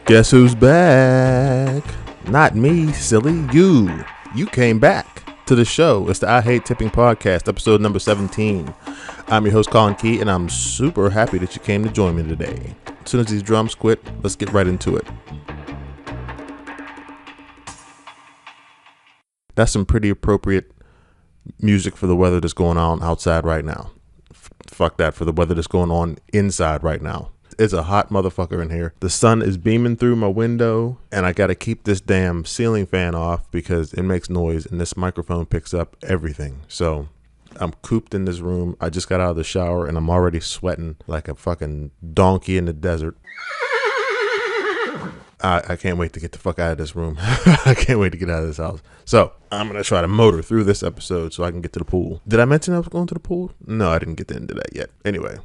Guess who's back? Not me, silly. You came back to the show. It's the I Hate Tipping Podcast, episode number 17. I'm your host, Collin Key, and I'm super happy that you came to join me today. As soon as these drums quit, let's get right into it. That's some pretty appropriate music for the weather that's going on outside right now. Fuck that, for the weather that's going on inside right now. It's a hot motherfucker in here. The sun is beaming through my window, and I got to keep this damn ceiling fan off because it makes noise, and this microphone picks up everything. So I'm cooped in this room. I just got out of the shower, and I'm already sweating like a fucking donkey in the desert. I can't wait to get the fuck out of this room. I can't wait to get out of this house. So I'm going to try to motor through this episode so I can get to the pool. Did I mention I was going to the pool? No, I didn't get into that yet. Anyway,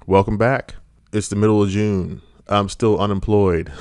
welcome back. It's the middle of June. I'm still unemployed.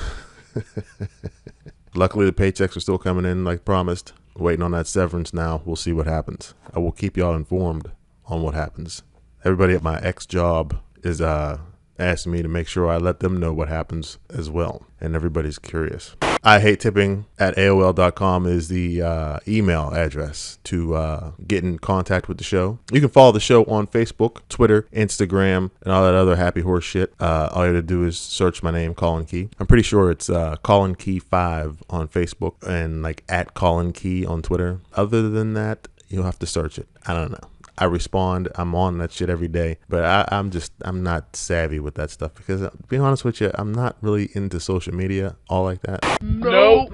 Luckily, the paychecks are still coming in like promised. Waiting on that severance now. We'll see what happens. I will keep y'all informed on what happens. Everybody at my ex-job is asking me to make sure I let them know what happens as well. And everybody's curious. I hate tipping at AOL.com is the email address to get in contact with the show. You can follow the show on Facebook, Twitter, Instagram, and all that other happy horse shit. All you have to do is search my name, Collin Key. I'm pretty sure it's Collin Key 5 on Facebook and like at Collin Key on Twitter. Other than that, you'll have to search it. I don't know. I respond. I'm on that shit every day, but I'm not savvy with that stuff because, to be honest with you, I'm not really into social media all like that. No,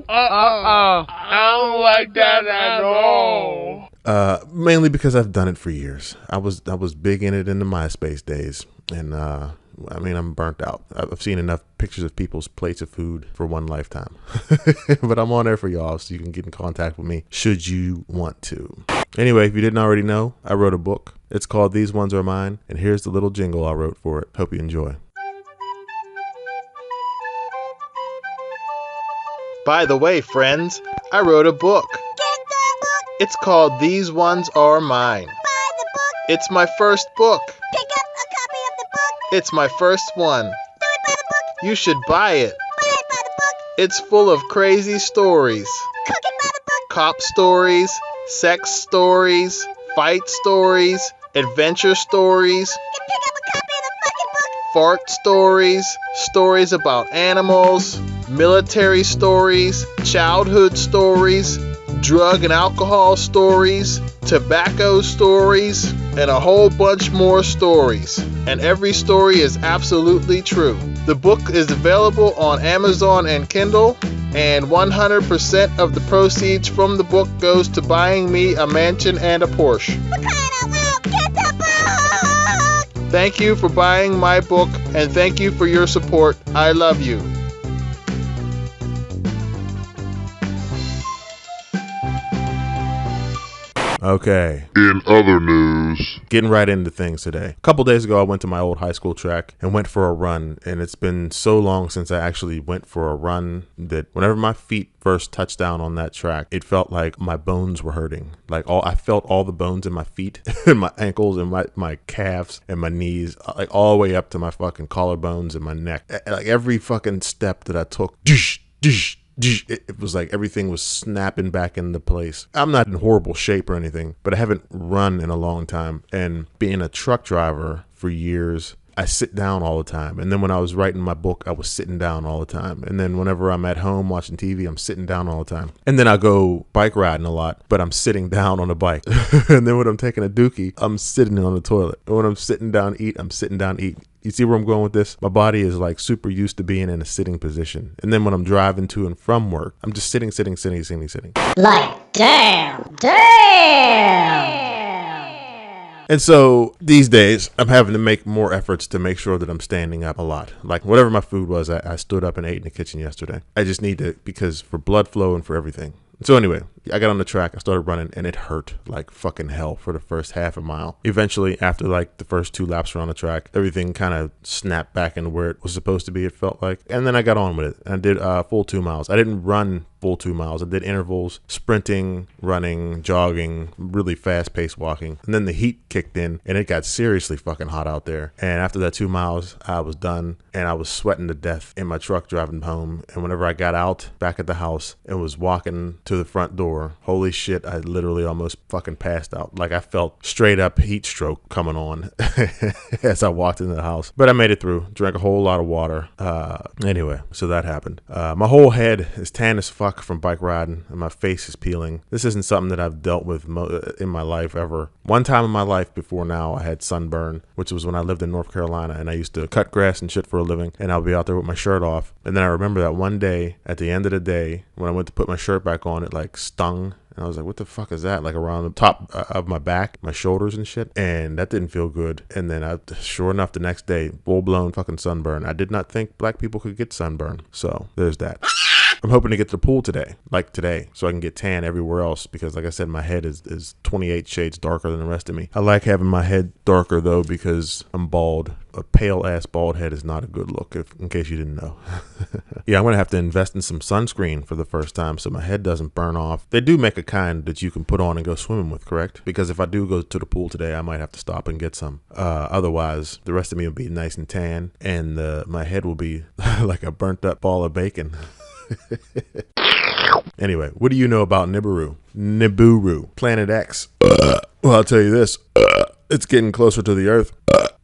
I don't like that at all. Mainly because I've done it for years. I was big in it in the MySpace days, and I'm burnt out. I've seen enough pictures of people's plates of food for one lifetime. But I'm on there for y'all, so you can get in contact with me should you want to. Anyway, if you didn't already know, I wrote a book. It's called These Ones Are Mine, and here's the little jingle I wrote for it. Hope you enjoy. By the way, friends, I wrote a book. Get the book. It's called These Ones Are Mine. Buy the book. It's my first book. Pick up a copy of the book. It's my first one. Do it by the book. You should buy it. Buy it by the book. It's full of crazy stories. Cook it by the book. Cop stories, sex stories, fight stories, adventure stories, You pick up a copy of the fucking book. fart stories, stories about animals, military stories, childhood stories, drug and alcohol stories, tobacco stories, and a whole bunch more stories. And every story is absolutely true. The book is available on Amazon and Kindle, and 100% of the proceeds from the book goes to buying me a mansion and a Porsche. For crying out loud, get the book. Thank you for buying my book, and thank you for your support. I love you. Okay. In other news, Getting right into things today. A couple days ago, I went to my old high school track and went for a run. And it's been so long since I actually went for a run that whenever my feet first touched down on that track, it felt like my bones were hurting. I felt all the bones in my feet and my ankles and my calves and my knees, like all the way up to my fucking collarbones and my neck. Like every fucking step that I took, it was like everything was snapping back into place. I'm not in horrible shape or anything, but I haven't run in a long time. And being a truck driver for years, I sit down all the time. And then when I was writing my book, I was sitting down all the time. And then whenever I'm at home watching TV, I'm sitting down all the time. And then I go bike riding a lot, but I'm sitting down on the bike. And then when I'm taking a dookie, I'm sitting on the toilet. And when I'm sitting down to eat, I'm sitting down to eat. You see where I'm going with this? My body is like super used to being in a sitting position. And then when I'm driving to and from work, I'm just sitting. Like, damn. And so these days, I'm having to make more efforts to make sure that I'm standing up a lot. Like whatever my food was, I stood up and ate in the kitchen yesterday. I just need to, because for blood flow and for everything. So anyway, I got on the track, I started running, and it hurt like fucking hell for the first half a mile. Eventually, after like the first 2 laps around the track, everything kind of snapped back into where it was supposed to be, it felt like. And then I got on with it, and I did full 2 miles. I didn't run full 2 miles. I did intervals, sprinting, running, jogging, really fast-paced walking. And then the heat kicked in, and it got seriously fucking hot out there. And after that 2 miles, I was done, and I was sweating to death in my truck driving home. And whenever I got out back at the house and was walking to the front door, holy shit, I literally almost fucking passed out. Like I felt straight up heat stroke coming on as I walked into the house. But I made it through, drank a whole lot of water. Anyway, so that happened. My whole head is tan as fuck from bike riding, and my face is peeling. This isn't something that I've dealt with in my life ever. One time in my life before now, I had sunburn, which was when I lived in North Carolina, and I used to cut grass and shit for a living, and I'll be out there with my shirt off. And then I remember that one day, at the end of the day, when I went to put my shirt back on, it like stung. And I was like, what the fuck is that? Like around the top of my back, my shoulders and shit. And that didn't feel good. And then sure enough, the next day, full-blown fucking sunburn. I did not think black people could get sunburn. So there's that. I'm hoping to get to the pool today, so I can get tan everywhere else because, like I said, my head is 28 shades darker than the rest of me. I like having my head darker, though, because I'm bald. A pale-ass bald head is not a good look, in case you didn't know. Yeah, I'm going to have to invest in some sunscreen for the first time so my head doesn't burn off. They do make a kind that you can put on and go swimming with, correct? Because if I do go to the pool today, I might have to stop and get some. Otherwise, the rest of me will be nice and tan, and my head will be like a burnt-up ball of bacon. Anyway, what do you know about Nibiru, Planet X? Well, I'll tell you this. It's getting closer to the Earth,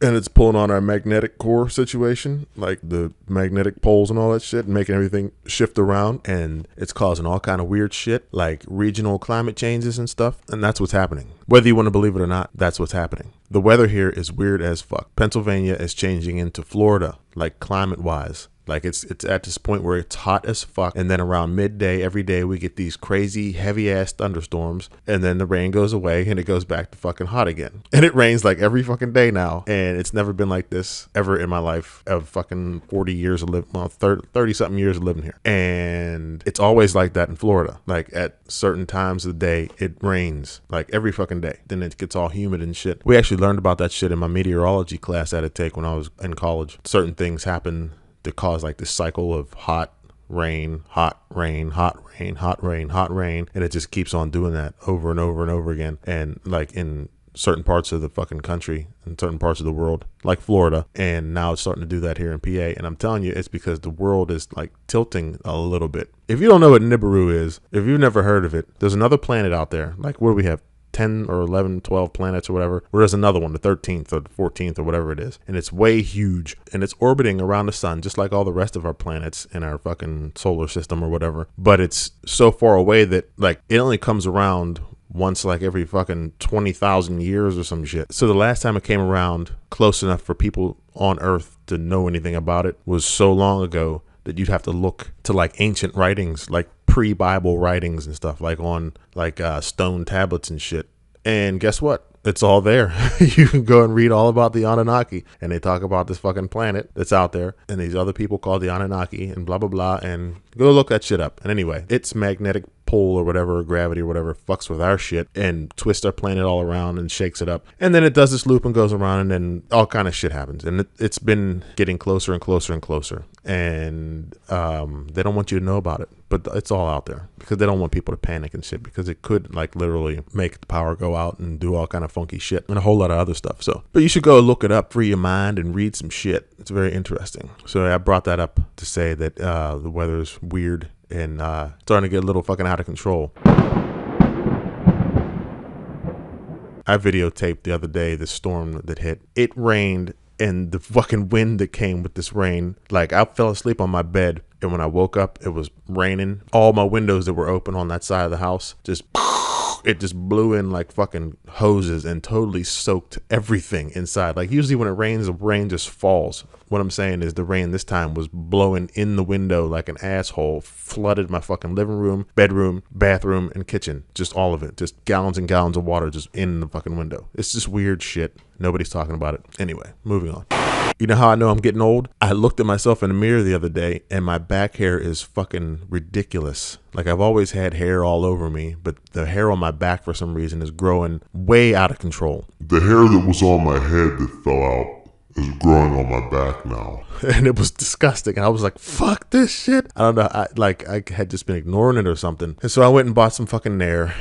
and it's pulling on our magnetic core situation, like the magnetic poles and all that shit, and making everything shift around, and it's causing all kind of weird shit, like regional climate changes and stuff, and that's what's happening. Whether you want to believe it or not, that's what's happening. The weather here is weird as fuck. Pennsylvania is changing into Florida, like climate-wise. Like it's at this point where it's hot as fuck, and then around midday every day we get these crazy heavy ass thunderstorms, and then the rain goes away and it goes back to fucking hot again. And it rains like every fucking day now, and it's never been like this ever in my life of fucking 40 years of living, well, 30 something years of living here. And it's always like that in Florida. Like at certain times of the day it rains like every fucking day. Then it gets all humid and shit. We actually learned about that shit in my meteorology class I had to take when I was in college. Certain things happen to cause like this cycle of hot rain, hot rain, hot rain, hot rain, hot rain, and it just keeps on doing that over and over and over again. And like in certain parts of the fucking country, in certain parts of the world, like Florida, and now it's starting to do that here in PA. And I'm telling you, it's because the world is like tilting a little bit. If you don't know what Nibiru is, if you've never heard of it, there's another planet out there. Like, what do we have? 10 or 11, 12 planets or whatever, where there's another one, the 13th or the 14th or whatever it is, and it's way huge, and it's orbiting around the sun just like all the rest of our planets in our fucking solar system or whatever, but it's so far away that like it only comes around once like every fucking 20,000 years or some shit. So the last time it came around close enough for people on Earth to know anything about it was so long ago that you'd have to look to like ancient writings, like pre-Bible writings and stuff, like on like stone tablets and shit. And guess what? It's all there. You can go and read all about the Anunnaki, and they talk about this fucking planet that's out there and these other people called the Anunnaki and blah blah blah, and go look that shit up. And anyway, its magnetic pole or whatever, or gravity or whatever, fucks with our shit and twists our planet all around and shakes it up, and then it does this loop and goes around, and then all kind of shit happens, and it's been getting closer and closer and closer, and they don't want you to know about it, but it's all out there because they don't want people to panic and shit, because it could like literally make the power go out and do all kind of funky shit and a whole lot of other stuff. So, but you should go look it up, free your mind, and read some shit. It's very interesting. So I brought that up to say that the weather's weird and starting to get a little fucking out of control. I videotaped the other day the storm that hit. It rained, and the fucking wind that came with this rain, like I fell asleep on my bed, and when I woke up it was raining. All my windows that were open on that side of the house it just blew in like fucking hoses and totally soaked everything inside. Like usually when it rains, the rain just falls. What I'm saying is the rain this time was blowing in the window like an asshole, flooded my fucking living room, bedroom, bathroom, and kitchen. Just all of it. Just gallons and gallons of water just in the fucking window. It's just weird shit. Nobody's talking about it. Anyway, moving on. You know how I know I'm getting old? I looked at myself in the mirror the other day, and my back hair is fucking ridiculous. Like, I've always had hair all over me, but the hair on my back for some reason is growing way out of control. The hair that was on my head that fell out is growing on my back now. And it was disgusting. And I was like, fuck this shit. I don't know. I had just been ignoring it or something. And so I went and bought some fucking Nair.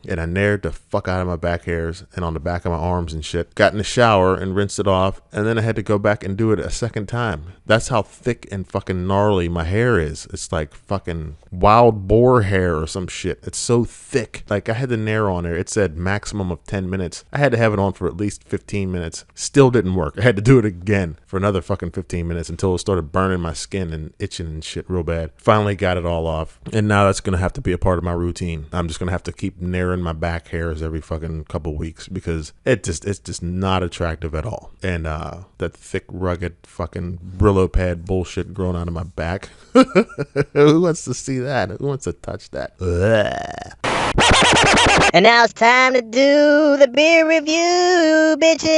And I Naired the fuck out of my back hairs and on the back of my arms and shit. Got in the shower and rinsed it off. And then I had to go back and do it a second time. That's how thick and fucking gnarly my hair is. It's like fucking wild boar hair or some shit. It's so thick. Like, I had the Nair on there. It said maximum of 10 minutes. I had to have it on for at least 15 minutes. Still didn't work. I had to do it again for another fucking 15 minutes until it started burning my skin and itching and shit real bad. Finally got it all off. And now that's going to have to be a part of my routine. I'm just going to have to keep Nairing my back hairs every fucking couple weeks because it's just not attractive at all. And that thick, rugged fucking Brillo pad bullshit growing out of my back. Who wants to see that? Who wants to touch that? And now it's time to do the beer review, bitches.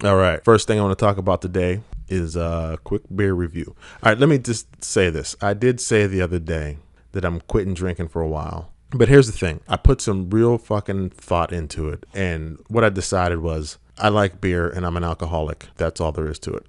All right. First thing I want to talk about today is a quick beer review. All right. Let me just say this. I did say the other day that I'm quitting drinking for a while. But here's the thing. I put some real fucking thought into it. And what I decided was I like beer and I'm an alcoholic. That's all there is to it.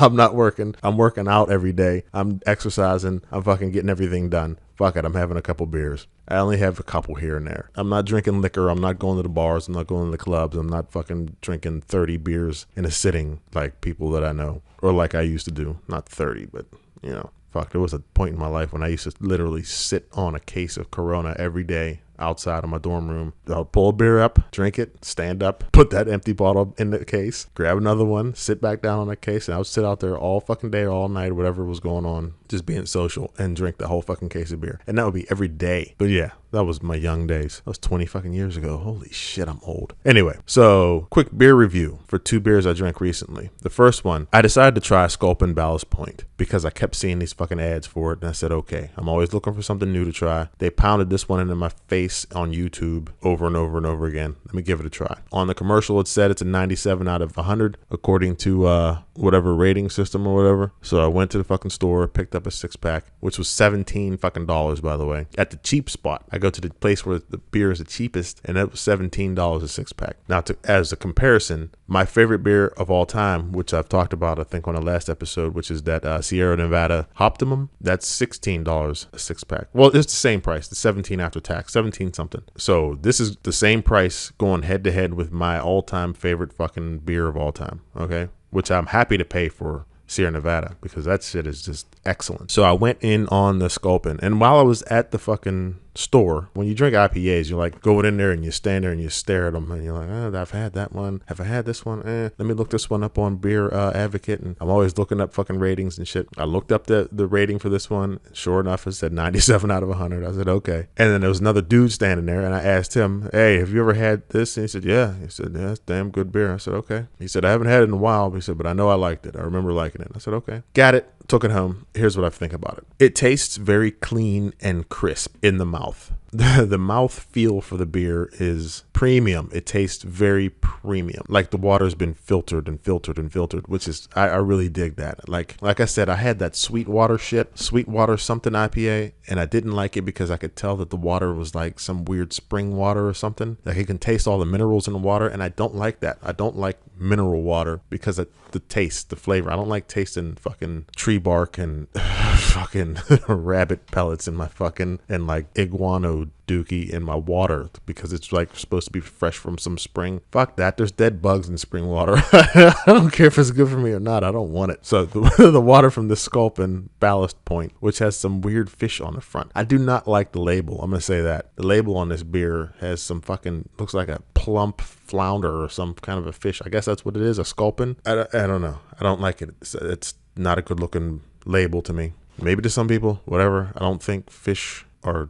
I'm not working. I'm working out every day. I'm exercising. I'm fucking getting everything done. Fuck it. I'm having a couple beers. I only have a couple here and there. I'm not drinking liquor. I'm not going to the bars. I'm not going to the clubs. I'm not fucking drinking 30 beers in a sitting like people that I know. Or like I used to do. Not 30, but, you know. Fuck, there was a point in my life when I used to literally sit on a case of Corona every day outside of my dorm room. I'll pull a beer up, drink it, stand up, put that empty bottle in the case, grab another one, sit back down on the case, and I would sit out there all fucking day, all night, whatever was going on, just being social and drink the whole fucking case of beer. And that would be every day. But yeah, that was my young days. That was 20 fucking years ago. Holy shit, I'm old. Anyway, so quick beer review for 2 beers I drank recently. The first one, I decided to try Sculpin Ballast Point because I kept seeing these fucking ads for it. And I said, okay, I'm always looking for something new to try. They pounded this one into my face on YouTube over and over and over again. Let me give it a try. On the commercial, it said it's a 97 out of 100 according to whatever rating system or whatever. So I went to the fucking store, picked up a 6-pack, which was $17 fucking dollars, by the way, at the cheap spot. I go to the place where the beer is the cheapest, and it was $17 a 6-pack. Now, as a comparison, my favorite beer of all time, which I've talked about, I think on the last episode, which is that Sierra Nevada Optimum, that's $16 a 6-pack. Well, it's the same price, the 17 after tax, 17 something. So this is the same price going head to head with my all-time favorite fucking beer of all time, okay? Which I'm happy to pay for Sierra Nevada because that shit is just excellent. So I went in on the Sculpin, and while I was at the fucking store, when you drink IPAs, you're like going in there and you stand there and you stare at them and you're like, oh, I've had that one. Have I had this one? Let me look this one up on Beer Advocate. And I'm always looking up fucking ratings and shit. I looked up the rating for this one. Sure enough, it said 97 out of 100. I said, okay. And then there was another dude standing there and I asked him, hey, have you ever had this? And he said, yeah. He said, yeah, it's damn good beer. I said, okay. He said, I haven't had it in a while. But he said, but I know I liked it. I remember liking it. I said, okay. Got it. Took it home. Here's what I think about it. It tastes very clean and crisp in the mouth. The mouth feel for the beer is premium. It tastes very premium. Like the water's been filtered and filtered and filtered, which is, I really dig that. Like I said, I had that Sweetwater something IPA, and I didn't like it because I could tell that the water was like some weird spring water or something. Like you can taste all the minerals in the water, and I don't like that. I don't like mineral water because of the taste, the flavor. I don't like tasting fucking tree bark and fucking rabbit pellets in my fucking, and like iguana dookie in my water because it's like supposed to be fresh from some spring. Fuck that. There's dead bugs in spring water. I don't care if it's good for me or not. I don't want it. So the water from the Sculpin Ballast Point, which has some weird fish on the front. I do not like the label. I'm going to say that. The label on this beer has some fucking, looks like a plump flounder or some kind of a fish. I guess that's what it is, a Sculpin. I don't know. I don't like it. It's not a good looking label to me. Maybe to some people, whatever. I don't think fish are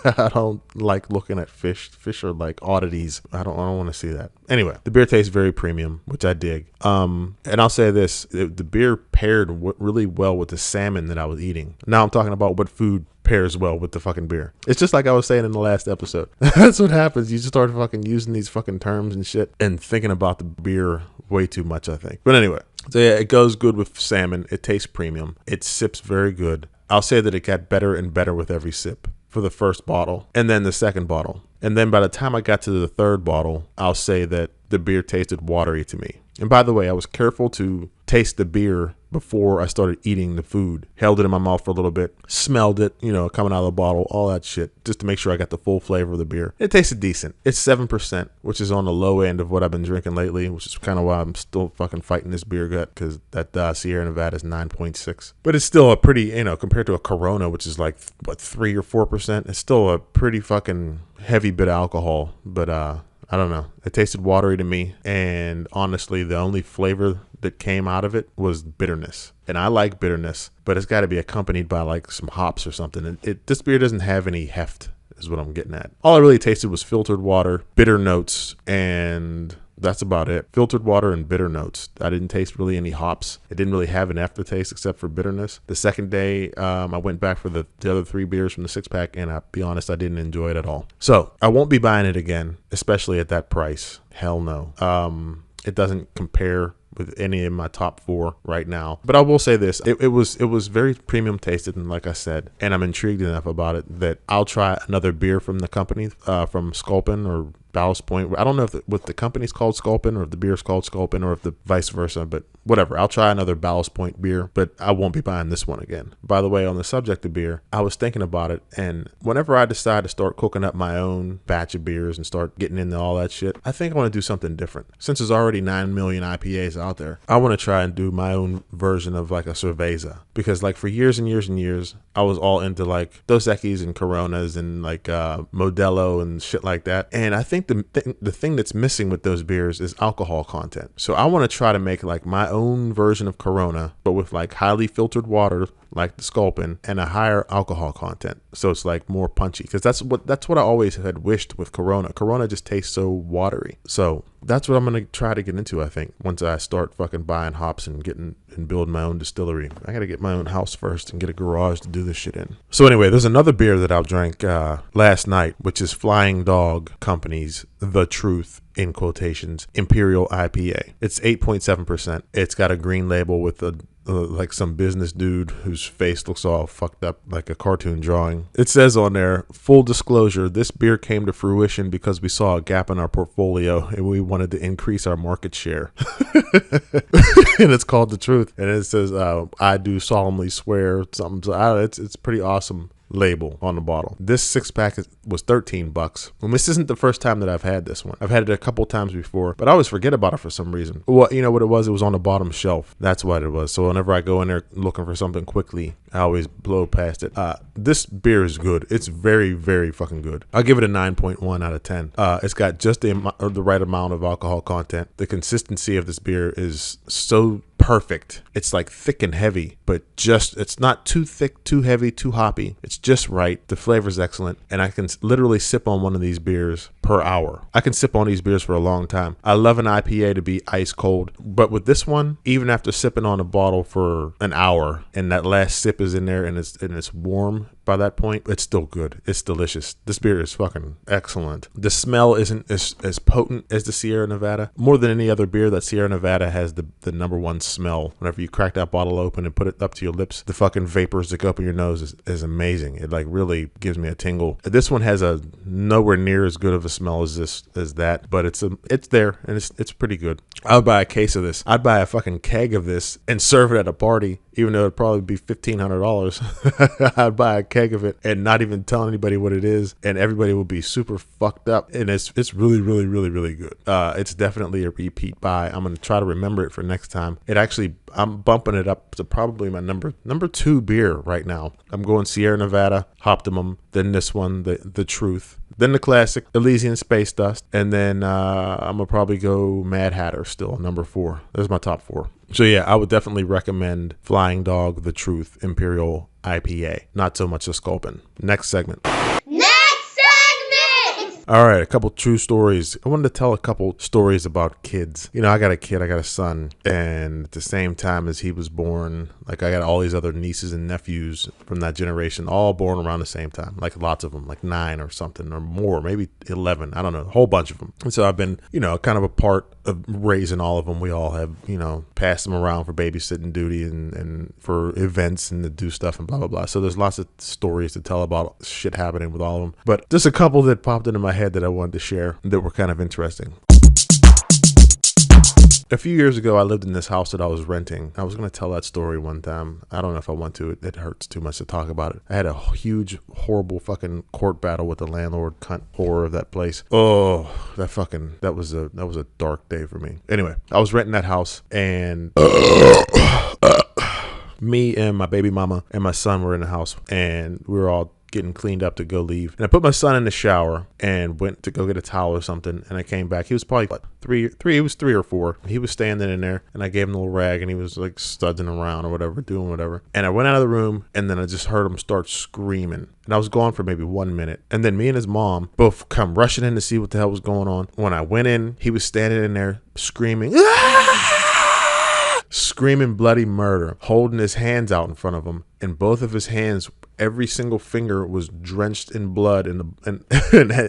I don't like looking at fish. Fish are like oddities. I don't want to see that. Anyway, the beer tastes very premium, which I dig. And I'll say this, the beer paired really well with the salmon that I was eating. Now I'm talking about what food pairs well with the fucking beer. It's just like I was saying in the last episode. That's what happens. You just start fucking using these fucking terms and shit and thinking about the beer way too much, I think. But anyway, so yeah, it goes good with salmon. It tastes premium. It sips very good. I'll say that it got better and better with every sip. for the first bottle and then the second bottle. And then by the time I got to the third bottle, I'll say that the beer tasted watery to me. And by the way, I was careful to taste the beer before I started eating the food. Held it in my mouth for a little bit, smelled it, coming out of the bottle, all that shit, just to make sure I got the full flavor of the beer. It tasted decent. It's 7%, which is on the low end of what I've been drinking lately, which is kind of why I'm still fucking fighting this beer gut, because that Sierra Nevada is 9.6. But it's still a pretty, compared to a Corona, which is like, 3 or 4%, it's still a pretty fucking heavy bit of alcohol. But I don't know. It tasted watery to me. And honestly, the only flavor that came out of it was bitterness. And I like bitterness, but it's got to be accompanied by like some hops or something. And this beer doesn't have any heft, is what I'm getting at. All I really tasted was filtered water, bitter notes, and that's about it. Filtered water and bitter notes. I didn't taste really any hops. It didn't really have an aftertaste except for bitterness. The second day, I went back for the other 3 beers from the 6-pack, and I'll be honest, I didn't enjoy it at all. So I won't be buying it again, especially at that price. Hell no. It doesn't compare with any of my top 4 right now. But I will say this, it was very premium tasted, and like I said, and I'm intrigued enough about it that I'll try another beer from the company, from Sculpin or Ballast Point. I don't know if the company's called Sculpin or if the beer's called Sculpin or if the vice versa, but whatever. I'll try another Ballast Point beer, but I won't be buying this one again. By the way, on the subject of beer, I was thinking about it, and whenever I decide to start cooking up my own batch of beers and start getting into all that shit, I think I want to do something different. Since there's already 9 million IPAs out there, I want to try and do my own version of like a cerveza, because like for years and years and years, I was all into like Dos Equis and Coronas and like Modelo and shit like that. And I think the thing that's missing with those beers is alcohol content. So I want to try to make like my own version of Corona, but with like highly filtered water, like the Sculpin, and a higher alcohol content. So it's like more punchy, because that's what I always had wished with Corona. Corona just tastes so watery. So that's what I'm going to try to get into, I think, once I start fucking buying hops and building my own distillery. I got to get my own house first and get a garage to do this shit in. So anyway, there's another beer that I drank last night, which is Flying Dog Company's The Truth, in quotations, Imperial IPA. It's 8.7%. It's got a green label with like some business dude whose face looks all fucked up like a cartoon drawing. It says on there, full disclosure, this beer came to fruition because we saw a gap in our portfolio and we wanted to increase our market share. And it's called The Truth. And it says, I do solemnly swear something. So it's pretty awesome label on the bottle. This 6-pack was $13. And this isn't the first time that I've had this one. I've had it a couple times before, but I always forget about it for some reason. Well, you know what it was? It was on the bottom shelf. That's what it was. So whenever I go in there looking for something quickly, I always blow past it. This beer is good. It's very, very fucking good. I'll give it a 9.1 out of 10. It's got just the right amount of alcohol content. The consistency of this beer is so perfect. It's like thick and heavy, but it's not too thick, too heavy, too hoppy. It's just right. The flavor's excellent, and I can literally sip on one of these beers per hour. I can sip on these beers for a long time. I love an IPA to be ice cold, but with this one, even after sipping on a bottle for an hour and that last sip is in there and it's warm, by that point, it's still good. It's delicious. This beer is fucking excellent. The smell isn't as potent as the Sierra Nevada. More than any other beer, that Sierra Nevada has the number one smell. Whenever you crack that bottle open and put it up to your lips, the fucking vapors that go up in your nose is amazing. It like really gives me a tingle. This one has a nowhere near as good of a smell as that, but it's there and it's pretty good. I would buy a case of this. I'd buy a fucking keg of this and serve it at a party, even though it'd probably be $1,500. I'd buy a keg of it and not even tell anybody what it is, and everybody will be super fucked up. And it's really, really, really, really good. It's definitely a repeat buy. I'm gonna try to remember it for next time. I'm bumping it up to probably my number 2 beer right now. I'm going Sierra Nevada, Optimum, then this one, the Truth, then the classic Elysian Space Dust, and then I'm gonna probably go Mad Hatter still, number 4. There's my top 4. So yeah, I would definitely recommend Flying Dog, The Truth, Imperial IPA. Not so much the Sculpin. Next segment. Next segment! All right, a couple true stories. I wanted to tell a couple stories about kids. You know, I got a kid, I got a son, and at the same time as he was born, like I got all these other nieces and nephews from that generation, all born around the same time, like lots of them, like 9 or something or more, maybe 11, I don't know, a whole bunch of them. And so I've been, you know, kind of a part of raising all of them. We all have, you know, passed them around for babysitting duty and for events and to do stuff and blah, blah, blah. So there's lots of stories to tell about shit happening with all of them. But just a couple that popped into my head that I wanted to share that were kind of interesting. A few years ago, I lived in this house that I was renting. I was going to tell that story one time. I don't know if I want to. It hurts too much to talk about it. I had a huge, horrible fucking court battle with the landlord, cunt horror of that place. Oh, that was a dark day for me. Anyway, I was renting that house, and me and my baby mama and my son were in the house, and we were all getting cleaned up to go leave. And I put my son in the shower and went to go get a towel or something. And I came back. He was probably like he was 3 or 4. He was standing in there, and I gave him a little rag, and he was like studzing around or whatever, doing whatever. And I went out of the room, and then I just heard him start screaming. And I was gone for maybe 1 minute. And then me and his mom both come rushing in to see what the hell was going on. When I went in, he was standing in there screaming, screaming bloody murder, holding his hands out in front of him. And both of his hands, every single finger was drenched in blood, and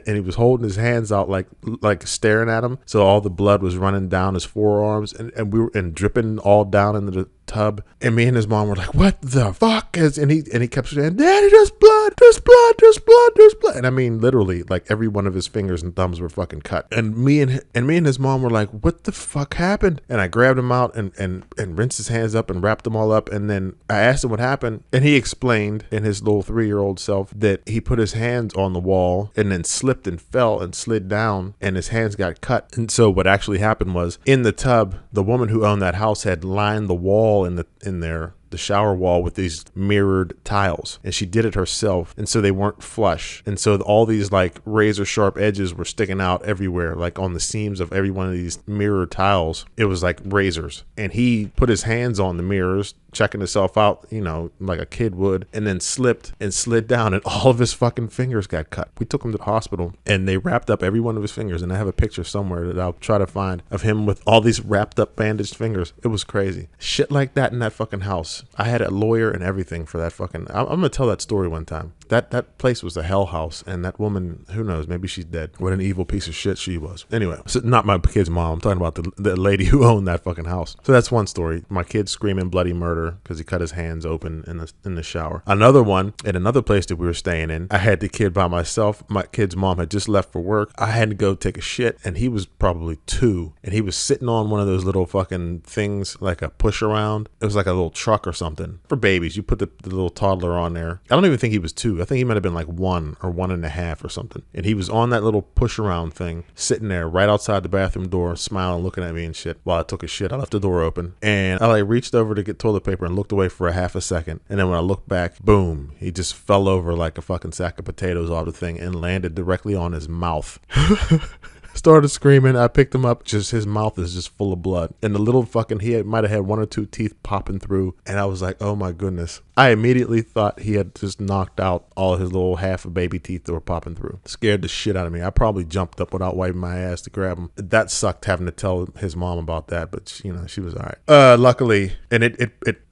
he was holding his hands out like staring at him. So all the blood was running down his forearms, and we were dripping all down into the tub. And me and his mom were like, "What the fuck?" And he kept saying, "Daddy, there's blood, there's blood, there's blood, there's blood." And I mean, literally, like every one of his fingers and thumbs were fucking cut. And me and his mom were like, "What the fuck happened?" And I grabbed him out and rinsed his hands up and wrapped them all up. And then I asked him what happened, and he explained in his little 3-year-old self that he put his hands on the wall and then slipped and fell and slid down, and his hands got cut. And so what actually happened was, in the tub, the woman who owned that house had lined the wall in there, the shower wall, with these mirrored tiles, and she did it herself, and so they weren't flush, and so all these like razor sharp edges were sticking out everywhere, like on the seams of every one of these mirrored tiles. It was like razors, and he put his hands on the mirrors, checking himself out, you know, like a kid would, and then slipped and slid down, and all of his fucking fingers got cut. We took him to the hospital, and they wrapped up every one of his fingers, and I have a picture somewhere that I'll try to find of him with all these wrapped up bandaged fingers. It was crazy. Shit like that in that fucking house. I had a lawyer and everything for that fucking... I'm gonna tell that story one time. That place was a hell house, and that woman, who knows, maybe she's dead. What an evil piece of shit she was. Anyway, so not my kid's mom. I'm talking about the lady who owned that fucking house. So that's one story. My kid screaming bloody murder because he cut his hands open in the shower. Another one, at another place that we were staying in, I had the kid by myself. My kid's mom had just left for work. I had to go take a shit, and he was probably 2, and he was sitting on one of those little fucking things, like a push around. It was like a little truck or something for babies. You put the little toddler on there. I don't even think he was 2. I think he might have been like 1 or 1.5 or something. And he was on that little push around thing, sitting there right outside the bathroom door, smiling, looking at me and shit. While I took a shit, I left the door open, and I like reached over to get toilet paper and looked away for a half a second. And then when I looked back, boom, he just fell over like a fucking sack of potatoes off the thing and landed directly on his mouth. Started screaming. I picked him up. Just his mouth is just full of blood. And the little fucking, he might have had 1 or 2 teeth popping through. And I was like, oh my goodness. I immediately thought he had just knocked out all his little half of baby teeth that were popping through. Scared the shit out of me. I probably jumped up without wiping my ass to grab him. That sucked, having to tell his mom about that, but you know, she was all right. Luckily, and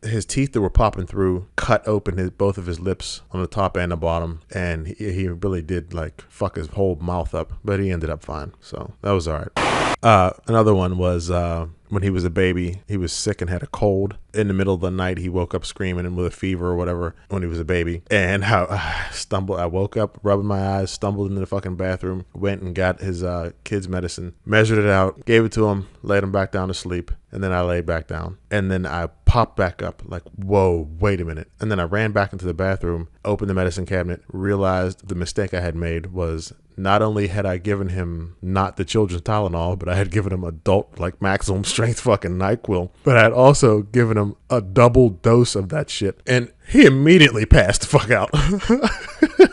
his teeth that were popping through cut open both of his lips on the top and the bottom, and he really did like fuck his whole mouth up, but he ended up fine. So that was all right. Another one was when he was a baby, he was sick and had a cold. In the middle of the night, he woke up screaming and with a fever or whatever when he was a baby. And I woke up, rubbing my eyes, stumbled into the fucking bathroom, went and got his kid's medicine, measured it out, gave it to him, laid him back down to sleep. And then I laid back down. And then I popped back up like, whoa, wait a minute. And then I ran back into the bathroom, opened the medicine cabinet, realized the mistake I had made was not only had I given him not the children's Tylenol, but I had given him adult, like maximum strength fucking NyQuil. But I had also given him a double dose of that shit. And he immediately passed the fuck out.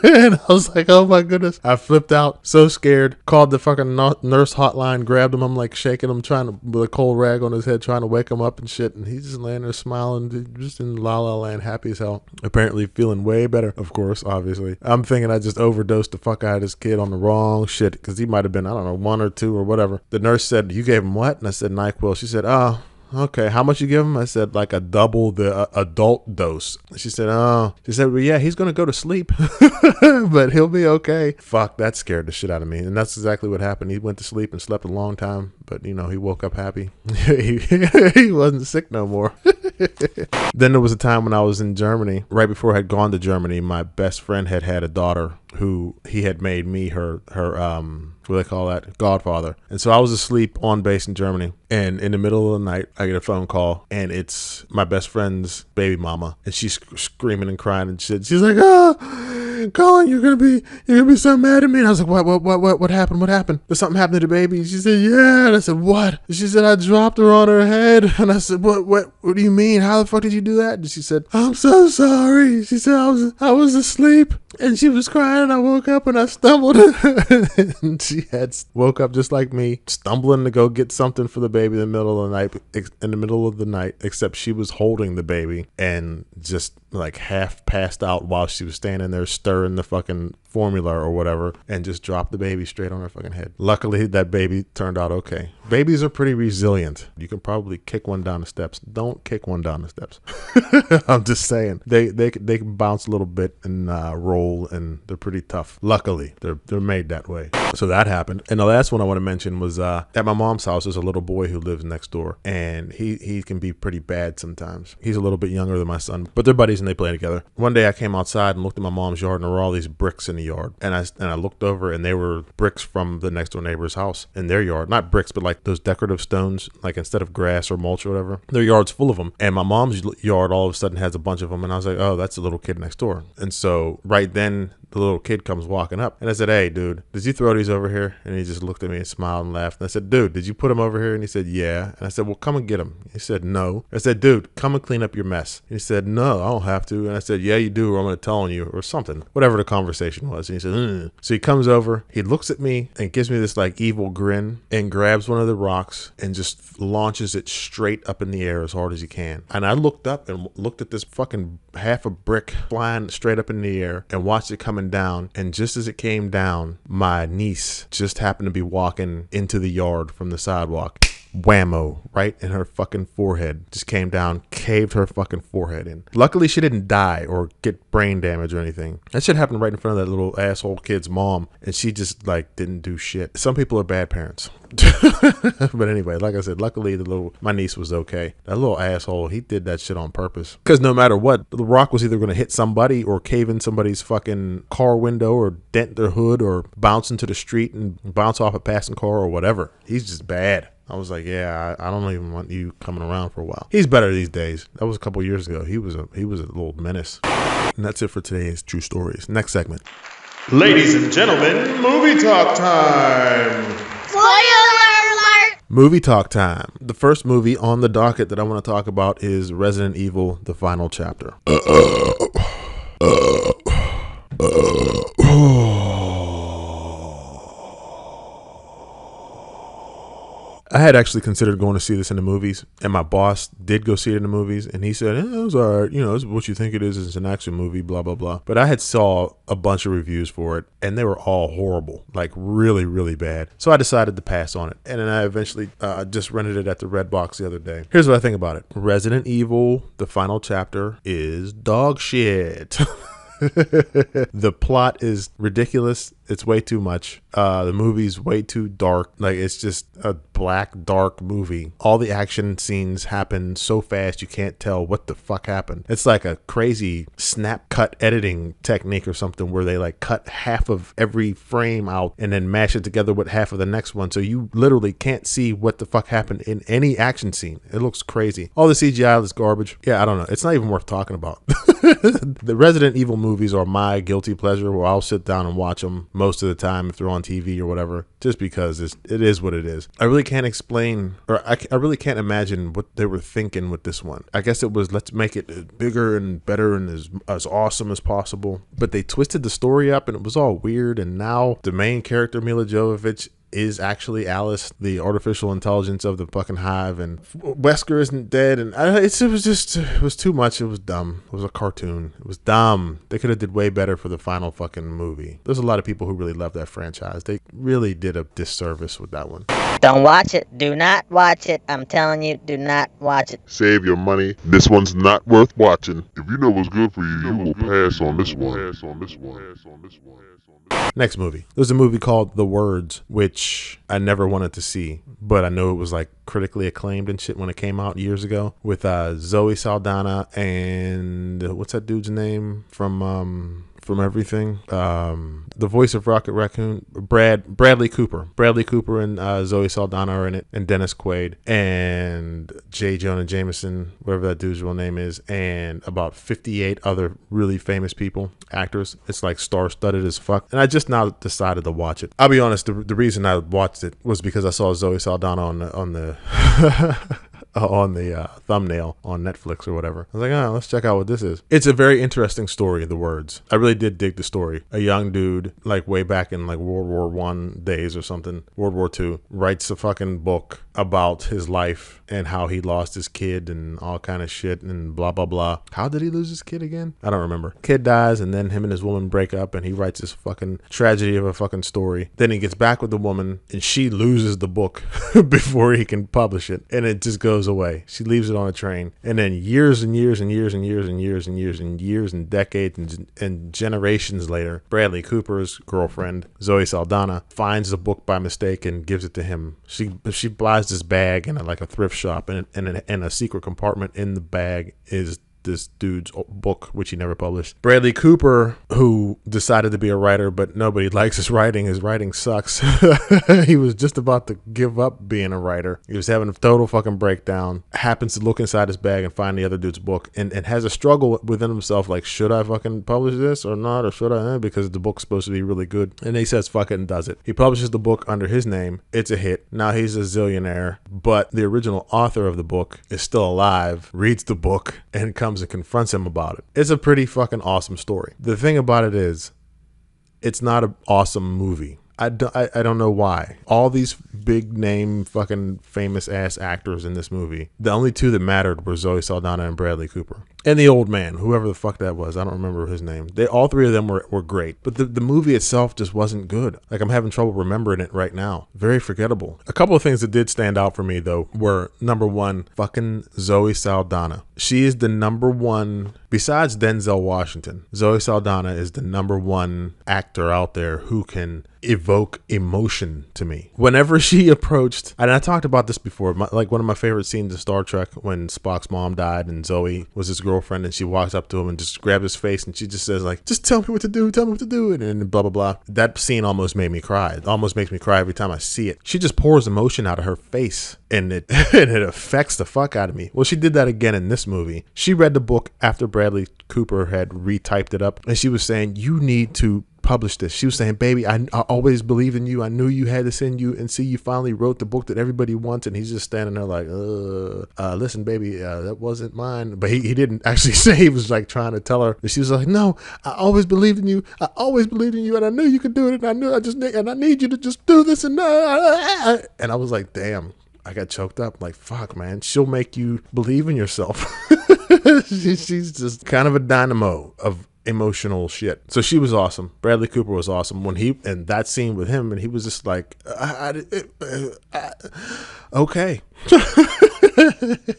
And I was like, oh my goodness. I flipped out, so scared, called the fucking nurse hotline, grabbed him. I'm like shaking him, with a cold rag on his head, trying to wake him up and shit. And he's just laying there smiling, just in la la land, happy as hell. Apparently feeling way better, of course, obviously. I'm thinking I just overdosed the fuck out of this kid on on the wrong shit because he might have been, I don't know, 1 or 2 or whatever. The nurse said, you gave him what? And I said, NyQuil. She said, oh, okay, how much you give him? I said, like a double the adult dose. She said, well, yeah, he's going to go to sleep, but he'll be okay. Fuck, that scared the shit out of me. And that's exactly what happened. He went to sleep and slept a long time, but he woke up happy. He wasn't sick no more. Then there was a time when I was in Germany. Right before I had gone to Germany, my best friend had a daughter who he had made me her what do they call that? Godfather. And so I was asleep on base in Germany, and in the middle of the night, I get a phone call, and it's my best friend's baby mama, and she's screaming and crying and shit. She's like, oh, Collin, you're gonna be so mad at me. And I was like, what happened? What happened? Did something happen to the baby? And she said, yeah. And I said, what? And she said, I dropped her on her head. And I said, what do you mean? How the fuck did you do that? And she said, I'm so sorry. She said, I was asleep, and she was crying, and I woke up and I stumbled. And she had woke up just like me, stumbling to go get something for the baby in the middle of the night, except she was holding the baby and just like half passed out while she was standing there stirring the fucking formula or whatever, and just dropped the baby straight on her fucking head. Luckily, that baby turned out okay. Babies are pretty resilient. You can probably kick one down the steps. Don't kick one down the steps. I'm just saying. They can bounce a little bit and roll, and they're pretty tough. Luckily, they're made that way. So that happened. And the last one I want to mention was at my mom's house. There's a little boy who lives next door, and he can be pretty bad sometimes. He's a little bit younger than my son, but they're buddies and they play together. One day I came outside and looked at my mom's yard, and there were all these bricks in the yard. And I looked over, and they were bricks from the next door neighbor's house in their yard. Not bricks, but like those decorative stones, like instead of grass or mulch or whatever. Their yard's full of them. And my mom's yard all of a sudden has a bunch of them. And I was like, oh, that's a little kid next door. And so right then, the little kid comes walking up, and I said, hey, dude, did you throw these over here? And he just looked at me and smiled and laughed. And I said, dude, did you put them over here? And he said, yeah. And I said, well, come and get them. He said, no. I said, dude, come and clean up your mess. And he said, no, I don't have to. And I said, yeah, you do, or I'm going to tell on you or something, whatever the conversation was. And he said, ugh. So he comes over, he looks at me and gives me this like evil grin and grabs one of the rocks and just launches it straight up in the air as hard as he can. And I looked up and looked at this fucking half a brick flying straight up in the air and watched it coming down. And just as it came down, my niece just happened to be walking into the yard from the sidewalk. Whammo, right in her fucking forehead. Just came down, caved her fucking forehead in. Luckily, she didn't die or get brain damage or anything. That shit happened right in front of that little asshole kid's mom, and she just like didn't do shit. Some people are bad parents. But anyway, like I said, luckily my niece was okay. That little asshole, he did that shit on purpose. Because no matter what, the rock was either going to hit somebody or cave in somebody's fucking car window or dent their hood or bounce into the street and bounce off a passing car or whatever. He's just bad. I was like, yeah, I don't even want you coming around for a while. He's better these days. That was a couple years ago. He was a little menace. And that's it for today's True Stories. Next segment. Ladies and gentlemen, movie talk time. Spoiler alert! Movie talk time. The first movie on the docket that I want to talk about is Resident Evil: The Final Chapter. I had actually considered going to see this in the movies, and my boss did go see it in the movies, and he said, it was all right, it's what you think it is. It's an action movie, blah, blah, blah. But I had saw a bunch of reviews for it, and they were all horrible, like really, really bad. So I decided to pass on it, and then I eventually just rented it at the Redbox the other day. Here's what I think about it. Resident Evil: The Final Chapter is dog shit. The plot is ridiculous. It's way too much. The movie's way too dark. Like, it's just a black, dark movie. All the action scenes happen so fast you can't tell what the fuck happened. It's like a crazy snap cut editing technique or something where they like cut half of every frame out and then mash it together with half of the next one. So you literally can't see what the fuck happened in any action scene. It looks crazy. All the CGI is garbage. Yeah, I don't know. It's not even worth talking about. The Resident Evil movies are my guilty pleasure, where I'll sit down and watch them most of the time if they're on TV or whatever, just because it is what it is. I really can't explain, or I really can't imagine what they were thinking with this one. I guess it was, let's make it bigger and better and as awesome as possible. But they twisted the story up and it was all weird. And now the main character, Mila Jovovich, is actually Alice, the artificial intelligence of the fucking hive, and Wesker isn't dead, and it was too much. It was dumb. It was a cartoon. It was dumb. They could have did way better for the final fucking movie. There's a lot of people who really love that franchise. They really did a disservice with that one. Don't watch it. Do not watch it. I'm telling you, do not watch it. Save your money. This one's not worth watching. If you know what's good for you, you will pass on this one. Next movie. There's a movie called The Words, which I never wanted to see, but I know it was like critically acclaimed and shit when it came out years ago, with Zoe Saldana and what's that dude's name from everything? The voice of Rocket Raccoon, Bradley Cooper. Bradley Cooper and Zoe Saldana are in it, and Dennis Quaid and J. Jonah Jameson, whatever that dude's real name is, and about 58 other really famous people, actors. It's like star-studded as fuck. And I just now decided to watch it. I'll be honest, the reason I watched it was because I saw Zoe Saldana on the thumbnail on Netflix or whatever. I was like, let's check out what this is. It's a very interesting story, The Words. I really did dig the story. A young dude, like way back in like World War I days or something, World War II, writes a fucking book about his life and how he lost his kid and all kind of shit and blah, blah, blah. How did he lose his kid again? I don't remember. Kid dies, and then him and his woman break up, and he writes this fucking tragedy of a fucking story. Then he gets back with the woman, and she loses the book before he can publish it, and it just goes away. She leaves it on a train, and then years and years and years and years and years and years and years and decades and generations later, Bradley Cooper's girlfriend, Zoe Saldana, finds the book by mistake and gives it to him. She buys this bag in like a thrift shop, and a secret compartment in the bag is this dude's book, which he never published. Bradley Cooper, who decided to be a writer, but nobody likes his writing sucks. He was just about to give up being a writer. He was having a total fucking breakdown, happens to look inside his bag and find the other dude's book, and has a struggle within himself, like, should I fucking publish this or not, or should I, because the book's supposed to be really good. And he says fuck it and does it. He publishes the book under his name. It's a hit. Now he's a zillionaire, but the original author of the book is still alive, reads the book, and comes and confronts him about it. It's a pretty fucking awesome story. The thing about it is, it's not an awesome movie. I don't know why. All these big name fucking famous ass actors in this movie, the only two that mattered were Zoe Saldana and Bradley Cooper. And the old man, whoever the fuck that was. I don't remember his name. All three of them were great. But the movie itself just wasn't good. Like, I'm having trouble remembering it right now. Very forgettable. A couple of things that did stand out for me, though, were, number one, fucking Zoe Saldana. She is the number one, besides Denzel Washington, Zoe Saldana is the number one actor out there who can evoke emotion to me. Whenever she approached, and I talked about this before, like one of my favorite scenes in Star Trek, when Spock's mom died and Zoe was his girlfriend, and she walks up to him and just grabs his face, and she just says, like, just tell me what to do, and blah, blah, blah. That scene almost made me cry. It almost makes me cry every time I see it. She just pours emotion out of her face, and it affects the fuck out of me. Well, she did that again in this movie. She read the book after Bradley Cooper had retyped it up, and she was saying, you need to publish this. She was saying, baby, I always believed in you. I knew you had this in you, and see, you finally wrote the book that everybody wants. And he's just standing there like, listen, baby, that wasn't mine. But he didn't actually say. He was like trying to tell her. And she was like, no, I always believed in you. I always believed in you, and I knew you could do it. And I need you to just do this. And I was like, damn. I got choked up. Like, fuck, man. She'll make you believe in yourself. She's just kind of a dynamo of emotional shit. So she was awesome. Bradley Cooper was awesome and that scene with him, and he was just like, okay.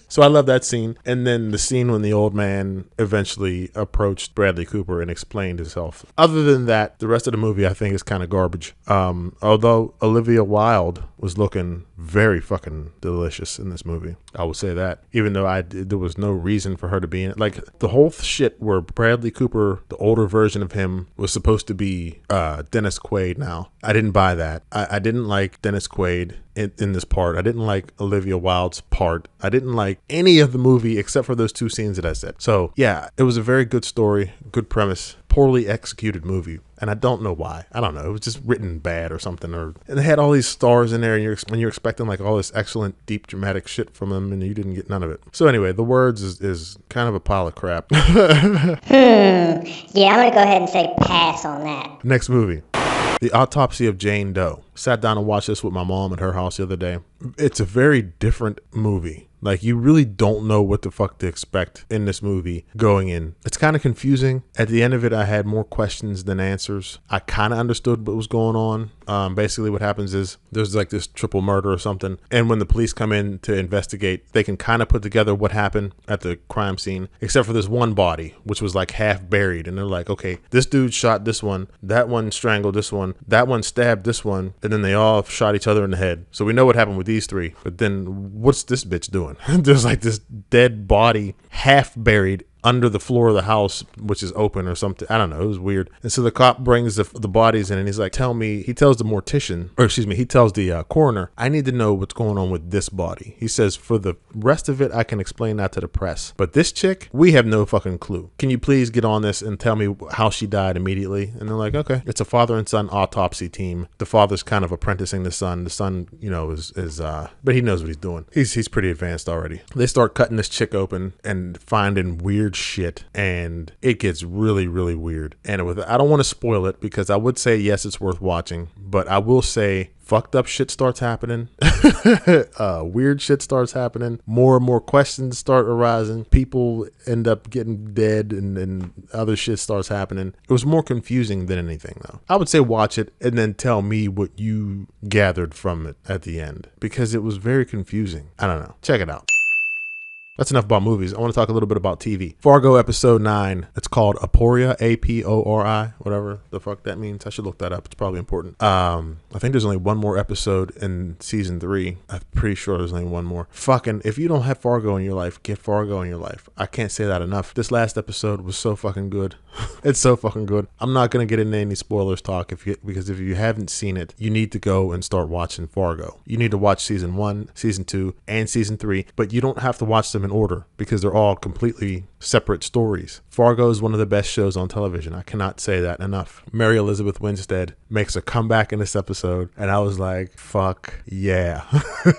So I love that scene. And then the scene when the old man eventually approached Bradley Cooper and explained himself. Other than that, the rest of the movie I think is kind of garbage. Although Olivia Wilde was looking very fucking delicious in this movie. I will say that. Even though there was no reason for her to be in it. Like, the whole shit where Bradley Cooper, the older version of him, was supposed to be Dennis Quaid now. I didn't buy that. I didn't like Dennis Quaid in this part. I didn't like Olivia Wilde's part. I didn't like any of the movie except for those two scenes that I said. So yeah, it was a very good story, good premise, poorly executed movie. And I don't know why. I don't know. It was just written bad or something. And it had all these stars in there, and you're expecting like all this excellent, deep, dramatic shit from them, and you didn't get none of it. So anyway, The Words is kind of a pile of crap. Yeah, I'm going to go ahead and say pass on that. Next movie. The Autopsy of Jane Doe. Sat down and watched this with my mom at her house the other day. It's a very different movie. Like, you really don't know what the fuck to expect in this movie going in. It's kind of confusing. At the end of it, I had more questions than answers. I kind of understood what was going on. Basically, what happens is there's like this triple murder or something. And when the police come in to investigate, they can kind of put together what happened at the crime scene, except for this one body, which was like half buried. And they're like, okay, this dude shot this one, that one strangled this one, that one stabbed this one, and then they all shot each other in the head. So we know what happened with these three. But then what's this bitch doing? There's like this dead body half buried under the floor of the house, which is open or something. I don't know. It was weird. And so the cop brings the bodies in and he's like, he tells the mortician, or excuse me, he tells the coroner, I need to know what's going on with this body. He says, for the rest of it, I can explain that to the press. But this chick, we have no fucking clue. Can you please get on this and tell me how she died immediately? And they're like, okay. It's a father and son autopsy team. The father's kind of apprenticing the son. The son, but he knows what he's doing. He's pretty advanced already. They start cutting this chick open and finding weird shit, and it gets really, really weird. And I don't want to spoil it, because I would say yes, it's worth watching, but I will say fucked up shit starts happening. Weird shit starts happening. More and more questions start arising. People end up getting dead, and other shit starts happening. It was more confusing than anything, though. I would say watch it and then tell me what you gathered from it at the end, because it was very confusing. I don't know. Check it out. That's enough about movies. I want to talk a little bit about TV. Fargo episode 9. It's called Aporia, Apori, whatever the fuck that means. I should look that up. It's probably important. I think there's only one more episode in season 3. I'm pretty sure there's only one more. Fucking, if you don't have Fargo in your life, get Fargo in your life. I can't say that enough. This last episode was so fucking good. It's so fucking good. I'm not going to get into any spoilers talk because if you haven't seen it, you need to go and start watching Fargo. You need to watch season 1, season 2, and season 3, but you don't have to watch them in order because they're all completely separate stories. Fargo is one of the best shows on television. I cannot say that enough. Mary Elizabeth Winstead makes a comeback in this episode, and I was like, fuck yeah.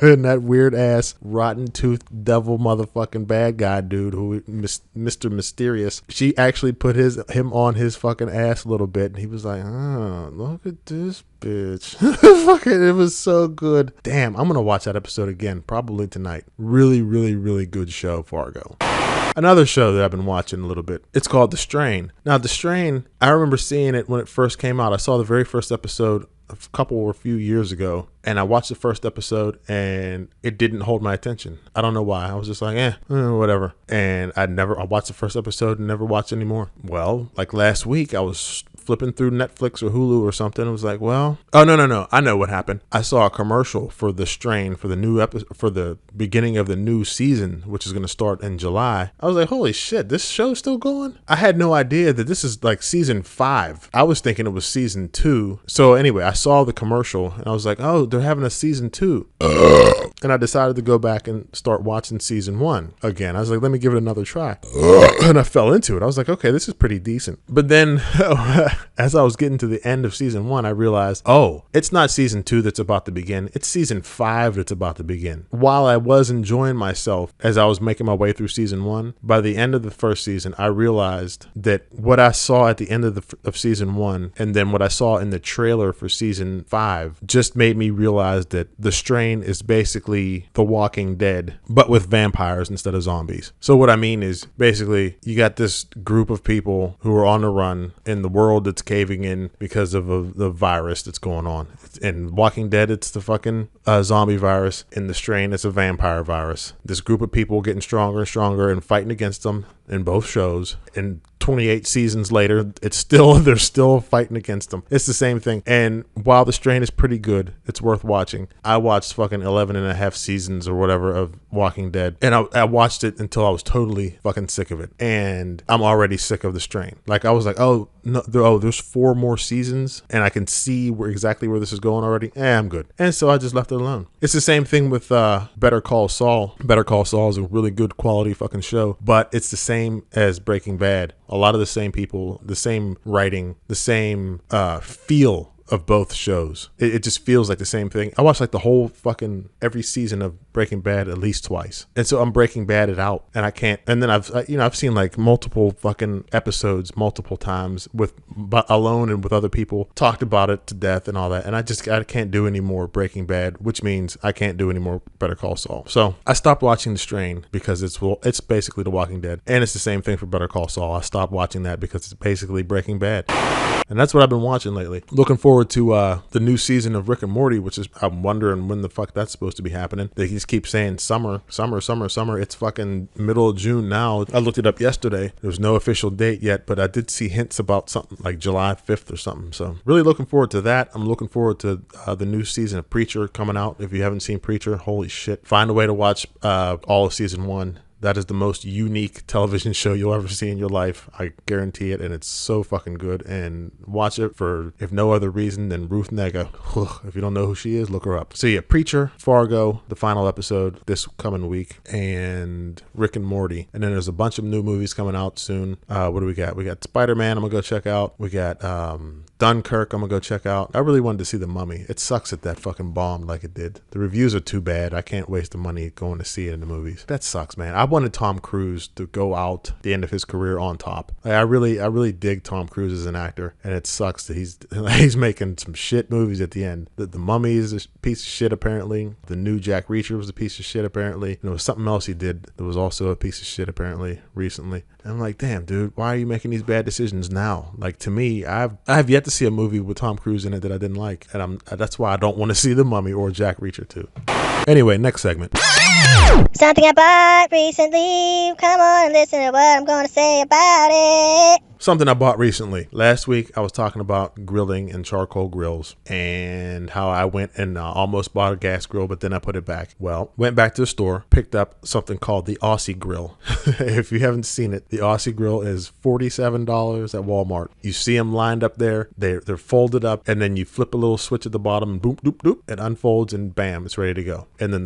And that weird ass rotten tooth devil motherfucking bad guy dude who Mr. Mysterious, she actually put him on his fucking ass a little bit, and he was like, oh, look at this bitch. Fucking, it was so good. Damn, I'm gonna watch that episode again probably tonight. Really, really, really good show, Fargo. Another show that I've been watching a little bit, it's called The Strain. Now, The Strain, I remember seeing it when it first came out. I saw the very first episode a few years ago, and I watched the first episode and it didn't hold my attention. I don't know why. I was just like, whatever. And I watched the first episode and never watched anymore. Well, like last week, I was flipping through Netflix or Hulu or something. I was like, well, oh, no. I know what happened. I saw a commercial for The Strain for the new episode, for the beginning of the new season, which is going to start in July. I was like, holy shit, this show's still going? I had no idea that this is like season 5. I was thinking it was season 2. So anyway, I saw the commercial and I was like, oh, they're having a season 2. And I decided to go back and start watching season 1 again. I was like, let me give it another try. And I fell into it. I was like, okay, this is pretty decent. But then as I was getting to the end of season 1, I realized, oh, it's not season 2 that's about to begin. It's season 5 that's about to begin. While I was enjoying myself as I was making my way through season 1, by the end of the first season, I realized that what I saw at the end of season 1 and then what I saw in the trailer for season 5 just made me realize that The Strain is basically The Walking Dead, but with vampires instead of zombies. So what I mean is basically you got this group of people who are on the run in the world that's caving in because of the virus that's going on. In Walking Dead, it's the fucking zombie virus. In The Strain, it's a vampire virus. This group of people getting stronger and stronger and fighting against them in both shows. And 28 seasons later, they're still fighting against them. It's the same thing. And while The Strain is pretty good, it's worth watching. I watched fucking 11 and a half seasons or whatever of Walking Dead. And I watched it until I was totally fucking sick of it. And I'm already sick of The Strain. Like, I was like, oh, no, there's 4 more seasons and I can see exactly where this is going already. I'm good. And so I just left it alone. It's the same thing with Better Call Saul. Better Call Saul is a really good quality fucking show, but it's the same as Breaking Bad. A lot of the same people, the same writing, the same feel of both shows. It just feels like the same thing. I watched like the whole fucking every season of Breaking Bad at least twice, and so I'm Breaking Bad it out, and I can't. And then I've seen like multiple fucking episodes multiple times alone and with other people, talked about it to death and all that, and I can't do any more Breaking Bad, which means I can't do any more Better Call Saul. So I stopped watching The Strain because it's basically The Walking Dead, and it's the same thing for Better Call Saul. I stopped watching that because it's basically Breaking Bad. And that's what I've been watching lately. Looking forward to the new season of Rick and Morty, which is, I'm wondering when the fuck that's supposed to be happening. They just keep saying summer. It's fucking middle of June now. I looked it up yesterday. There's no official date yet, but I did see hints about something like July 5th or something. So really looking forward to that. I'm looking forward to the new season of Preacher coming out. If you haven't seen Preacher, holy shit. Find a way to watch all of season 1. That is the most unique television show you'll ever see in your life. I guarantee it. And it's so fucking good. And watch it for, if no other reason than Ruth Negga. If you don't know who she is, look her up. So yeah, Preacher, Fargo, the final episode this coming week, and Rick and Morty. And then there's a bunch of new movies coming out soon. What do we got? We got Spider-Man, I'm going to go check out. We got Dunkirk, I'm going to go check out. I really wanted to see The Mummy. It sucks that that fucking bombed like it did. The reviews are too bad. I can't waste the money going to see it in the movies. That sucks, man. I wanted Tom Cruise to go out at the end of his career on top. Like, I really dig Tom Cruise as an actor, and it sucks that he's making some shit movies at the end. The Mummy is a piece of shit apparently. The new Jack Reacher was a piece of shit apparently. And there was something else he did that was also a piece of shit apparently recently. And I'm like, damn, dude, why are you making these bad decisions now? Like, to me, I have yet to see a movie with Tom Cruise in it that I didn't like, and that's why I don't want to see The Mummy or Jack Reacher 2. Anyway, next segment. Something I bought recently. Come on and listen to what I'm going to say about it. Something I bought recently. Last week, I was talking about grilling and charcoal grills and how I went and almost bought a gas grill, but then I put it back. Well, went back to the store, picked up something called the Aussie Grill. If you haven't seen it, the Aussie Grill is $47 at Walmart. You see them lined up there. They're folded up, and then you flip a little switch at the bottom, and boop, doop, doop. It unfolds, and bam, it's ready to go. And then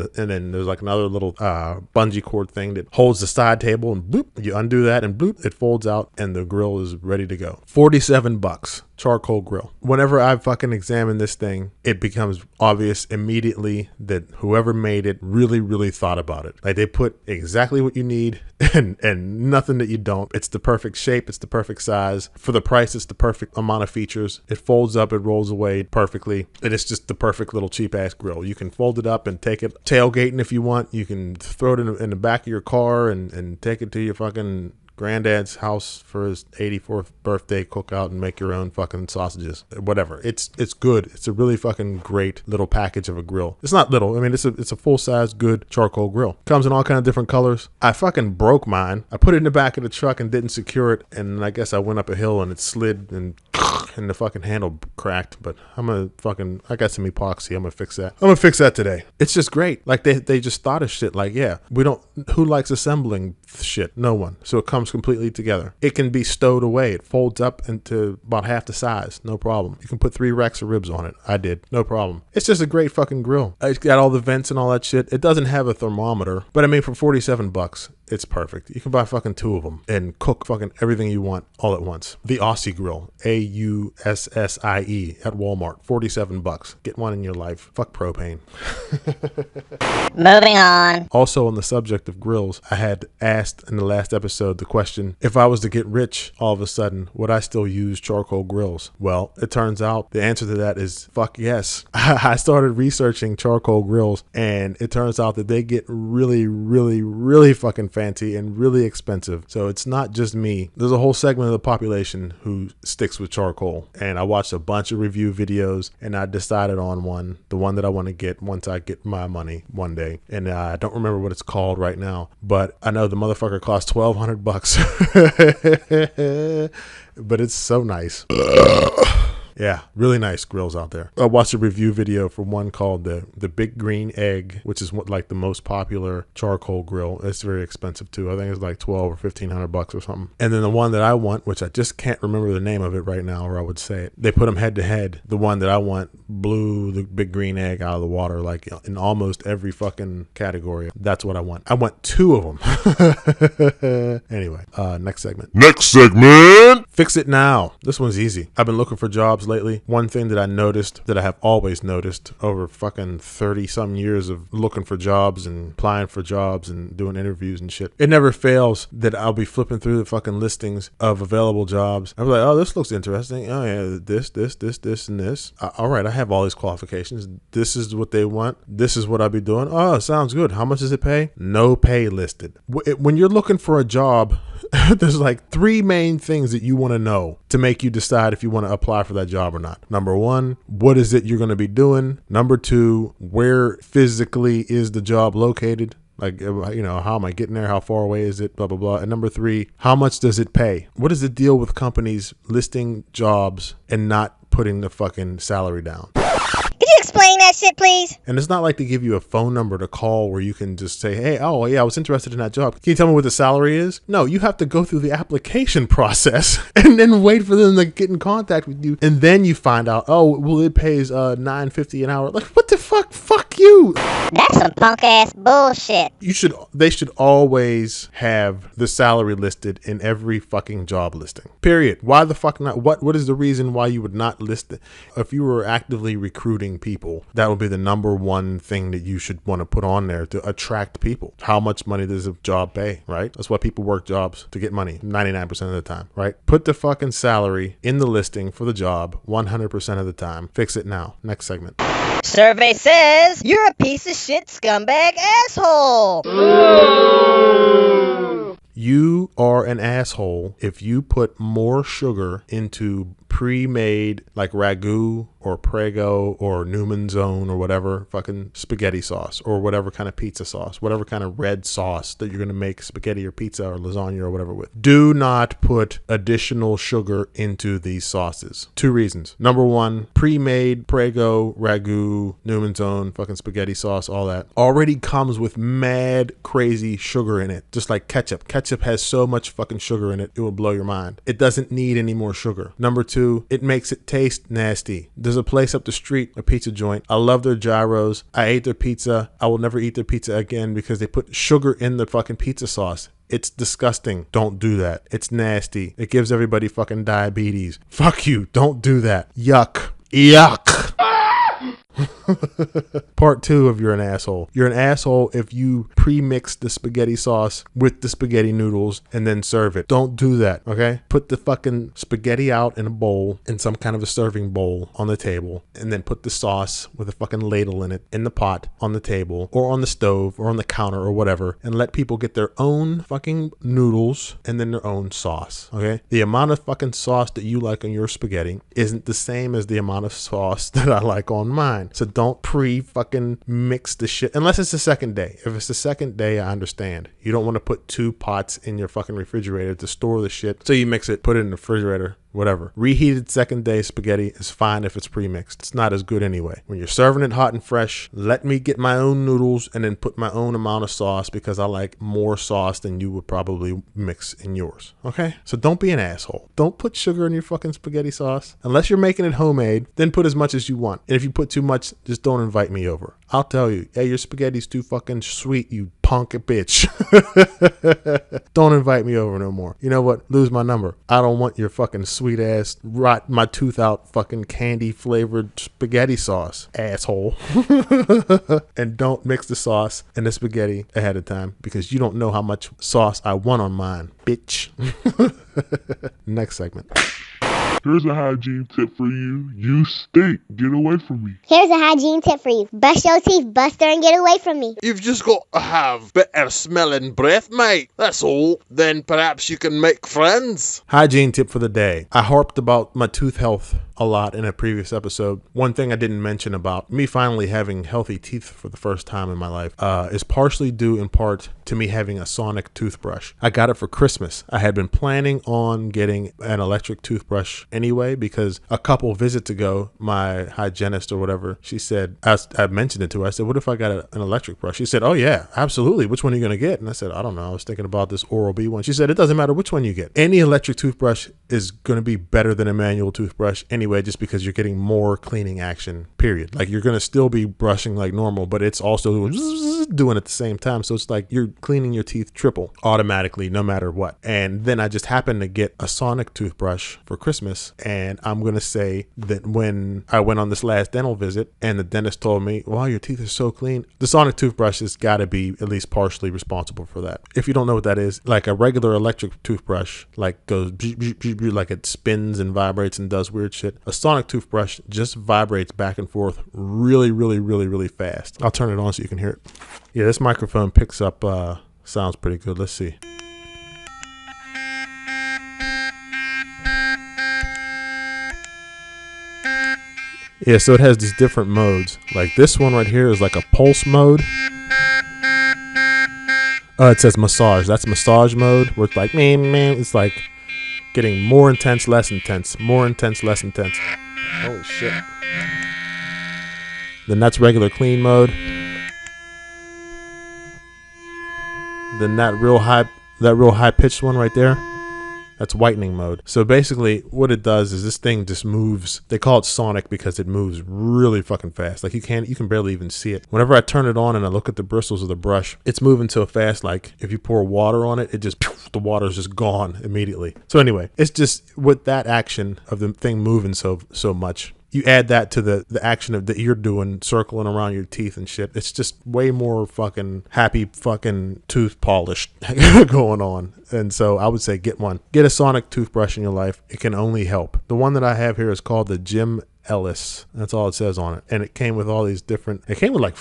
there's like another little bungee cord thing that holds the side table, and boop, you undo that, and boop, it folds out, and the grill is ready to go. $47 charcoal grill. Whenever I fucking examine this thing, it becomes obvious immediately that whoever made it really thought about it. Like, they put exactly what you need and nothing that you don't. It's the perfect shape. It's the perfect size. For the price, it's the perfect amount of features. It folds up. It rolls away perfectly. And it's just the perfect little cheap ass grill. You can fold it up and take it tailgating if you want. You can throw it in the back of your car and take it to your fucking granddad's house for his 84th birthday cookout and make your own fucking sausages, whatever. It's good. It's a really fucking great little package of a grill. It's not little. I mean, it's a full-size good charcoal grill. Comes in all kind of different colors. I fucking broke mine. I put it in the back of the truck and didn't secure it, and I guess I went up a hill and it slid and the fucking handle cracked, but I got some epoxy. I'm gonna fix that today. It's just great. Like, they just thought of shit. Like, yeah, who likes assembling shit? No one. So it comes completely together. It can be stowed away. It folds up into about half the size. No problem. You can put 3 racks of ribs on it. I did. No problem. It's just a great fucking grill. It's got all the vents and all that shit. It doesn't have a thermometer, but I mean, for $47, it's perfect. You can buy fucking 2 of them and cook fucking everything you want all at once. The Aussie Grill, AUSSIE at Walmart, $47. Get one in your life. Fuck propane. Moving on. Also, on the subject of grills, I had asked in the last episode the question, if I was to get rich all of a sudden, would I still use charcoal grills? Well, it turns out the answer to that is fuck yes. I started researching charcoal grills, and it turns out that they get really fucking fancy and really expensive. So it's not just me. There's a whole segment of the population who sticks with charcoal, and I watched a bunch of review videos, and I decided on the one that I want to get once I get my money one day. And I don't remember what it's called right now, but I know the motherfucker costs $1,200, but it's so nice. Yeah, really nice grills out there. I watched a review video for one called the Big Green Egg, which is like the most popular charcoal grill. It's very expensive too. I think it's like $1,200 or $1,500 or something. And then the one that I want, which I just can't remember the name of it right now, or I would say it. They put them head to head. The one that I want blew the Big Green Egg out of the water, like in almost every fucking category. That's what I want. I want 2 of them. Anyway, next segment. Next segment. Fix it now. This one's easy. I've been looking for jobs lately. One thing that I noticed, that I have always noticed over fucking 30 some years of looking for jobs and applying for jobs and doing interviews and shit, it never fails that I'll be flipping through the fucking listings of available jobs. I'm like, oh, this looks interesting. Oh yeah, this, and this. All right, I have all these qualifications. This is what they want. This is what I'll be doing. Oh, sounds good. How much does it pay? No pay listed. When you're looking for a job, there's like 3 main things that you want to know to make you decide if you want to apply for that job or not. Number 1, what is it you're going to be doing? Number 2, where physically is the job located? Like, you know, how am I getting there? How far away is it? Blah, blah, blah. And number 3, how much does it pay? What is the deal with companies listing jobs and not putting the fucking salary down? Could you explain that shit, please? And it's not like they give you a phone number to call where you can just say, hey, oh, yeah, I was interested in that job. Can you tell me what the salary is? No, you have to go through the application process and then wait for them to get in contact with you. And then you find out, oh, well, it pays $9.50 an hour. Like, what the fuck? Fuck you. That's some punk ass bullshit. They should always have the salary listed in every fucking job listing. Period. Why the fuck not? What is the reason why you would not list it? If you were actively recruiting people, that would be the number 1 thing that you should want to put on there to attract people. How much money does a job pay, right? That's why people work jobs, to get money 99% of the time, right? Put the fucking salary in the listing for the job 100% of the time. Fix it now. Next segment. Survey says you're a piece of shit scumbag asshole. You are an asshole if you put more sugar into pre-made like ragu or Prego or Newman's Own or whatever fucking spaghetti sauce or whatever kind of pizza sauce, whatever kind of red sauce that you're going to make spaghetti or pizza or lasagna or whatever with. Do not put additional sugar into these sauces. 2 reasons. Number 1, pre-made Prego, ragu, Newman's Own, fucking spaghetti sauce, all that already comes with mad crazy sugar in it. Just like ketchup. Ketchup has so much fucking sugar in it, it will blow your mind. It doesn't need any more sugar. Number 2, it makes it taste nasty. There's a place up the street, a pizza joint. I love their gyros. I ate their pizza. I will never eat their pizza again because they put sugar in the fucking pizza sauce. It's disgusting. Don't do that. It's nasty. It gives everybody fucking diabetes. Fuck you. Don't do that. Yuck. Yuck. Part 2 of you're an asshole. You're an asshole if you pre-mix the spaghetti sauce with the spaghetti noodles and then serve it. Don't do that, okay? Put the fucking spaghetti out in a bowl, in some kind of a serving bowl on the table, and then put the sauce with a fucking ladle in it in the pot on the table or on the stove or on the counter or whatever, and let people get their own fucking noodles and then their own sauce, okay? The amount of fucking sauce that you like on your spaghetti isn't the same as the amount of sauce that I like on mine. So don't pre-fucking mix the shit unless it's the second day. If it's the second day, I understand. You don't want to put 2 pots in your fucking refrigerator to store the shit. So you mix it, put it in the refrigerator, whatever. Reheated second day spaghetti is fine if it's pre-mixed. It's not as good anyway. When you're serving it hot and fresh, let me get my own noodles and then put my own amount of sauce because I like more sauce than you would probably mix in yours. Okay? So don't be an asshole. Don't put sugar in your fucking spaghetti sauce. Unless you're making it homemade, then put as much as you want. And if you put too much, just don't invite me over. I'll tell you, hey, your spaghetti's too fucking sweet, you punk bitch. Don't invite me over no more. You know what? Lose my number. I don't want your fucking sweet ass, rot my tooth out fucking candy flavored spaghetti sauce, asshole. And don't mix the sauce and the spaghetti ahead of time because you don't know how much sauce I want on mine, bitch. Next segment. Here's a hygiene tip for you. You stink. Get away from me. Here's a hygiene tip for you. Brush your teeth, Buster, and get away from me. You've just got to have better smelling breath, mate. That's all. Then perhaps you can make friends. Hygiene tip for the day. I harped about my tooth health a lot in a previous episode. One thing I didn't mention about me finally having healthy teeth for the first time in my life is partially due in part to me having a sonic toothbrush. I got it for Christmas. I had been planning on getting an electric toothbrush anyway because a couple visits ago, my hygienist or whatever, she said, I mentioned it to her. I said, what if I got an electric brush? She said, oh yeah, absolutely. Which one are you going to get? And I said, I don't know. I was thinking about this Oral-B one. She said, it doesn't matter which one you get. Any electric toothbrush is going to be better than a manual toothbrush anyway. anyway, just because you're getting more cleaning action, period. Like you're going to still be brushing like normal, but it's also doing it at the same time. So it's like you're cleaning your teeth triple automatically, no matter what. And then I just happened to get a sonic toothbrush for Christmas. And I'm going to say that when I went on this last dental visit and the dentist told me, wow, your teeth are so clean, the sonic toothbrush has got to be at least partially responsible for that. If you don't know what that is, like a regular electric toothbrush, like goes like it spins and vibrates and does weird shit. A sonic toothbrush just vibrates back and forth really, really, really, really fast. I'll turn it on so you can hear it. Yeah, this microphone picks up sounds pretty good. Let's see. Yeah, so it has these different modes. Like this one right here is like a pulse mode. It says massage. That's massage mode where it's like, man, it's like getting more intense, less intense, more intense, less intense. Holy shit. Then that's regular clean mode. Then that real high pitched one right there, that's whitening mode. So basically what it does is this thing just moves. They call it sonic because it moves really fucking fast. Like you can barely even see it. Whenever I turn it on and I look at the bristles of the brush, it's moving so fast, like if you pour water on it, the water is just gone immediately. So anyway, it's just with that action of the thing moving so much, you add that to the action of that you're doing, circling around your teeth and shit. It's just way more fucking happy fucking tooth polish going on. And so I would say get one. Get a sonic toothbrush in your life. It can only help. The one that I have here is called the Jim Ellis. That's all it says on it. And it came with all these different, it came with like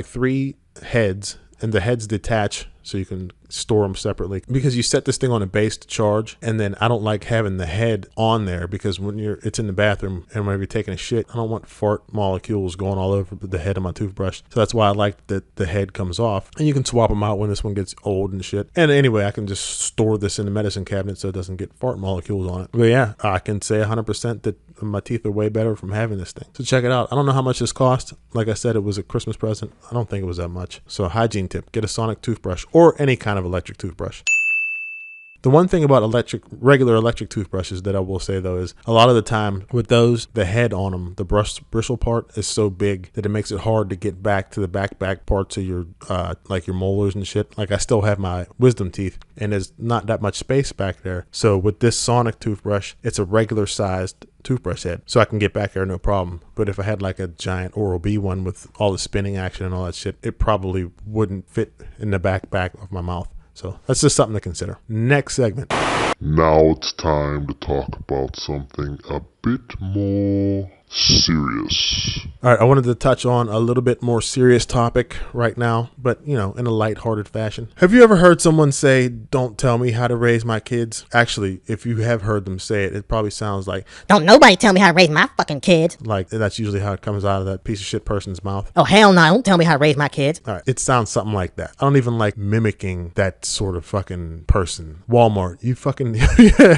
3 heads, and the heads detach so you can store them separately, because you set this thing on a base to charge. And then I don't like having the head on there, because when it's in the bathroom and whenever you're taking a shit, I don't want fart molecules going all over the head of my toothbrush. So that's why I like that the head comes off, and you can swap them out when this one gets old and shit. And anyway, I can just store this in the medicine cabinet so it doesn't get fart molecules on it. But yeah, I can say 100% that my teeth are way better from having this thing. So check it out. I don't know how much this cost. Like I said, it was a Christmas present. I don't think it was that much. So hygiene tip, get a sonic toothbrush or any kind of electric toothbrush. The one thing about regular electric toothbrushes that I will say though is a lot of the time with those, the head on them, the bristle part is so big that it makes it hard to get back to the back parts of your like your molars and shit. Like I still have my wisdom teeth and there's not that much space back there. So with this sonic toothbrush, it's a regular sized toothbrush head, so I can get back there no problem. But if I had like a giant Oral-B one with all the spinning action and all that shit, it probably wouldn't fit in the back of my mouth. So that's just something to consider. Next segment. Now it's time to talk about something a bit more serious. All right, I wanted to touch on a little bit more serious topic right now, but in a lighthearted fashion. Have you ever heard someone say, "Don't tell me how to raise my kids"? Actually, if you have heard them say it, it probably sounds like, "Don't nobody tell me how to raise my fucking kids." Like that's usually how it comes out of that piece of shit person's mouth. Oh hell no, don't tell me how to raise my kids. All right, it sounds something like that. I don't even like mimicking that sort of fucking person. Walmart, you fucking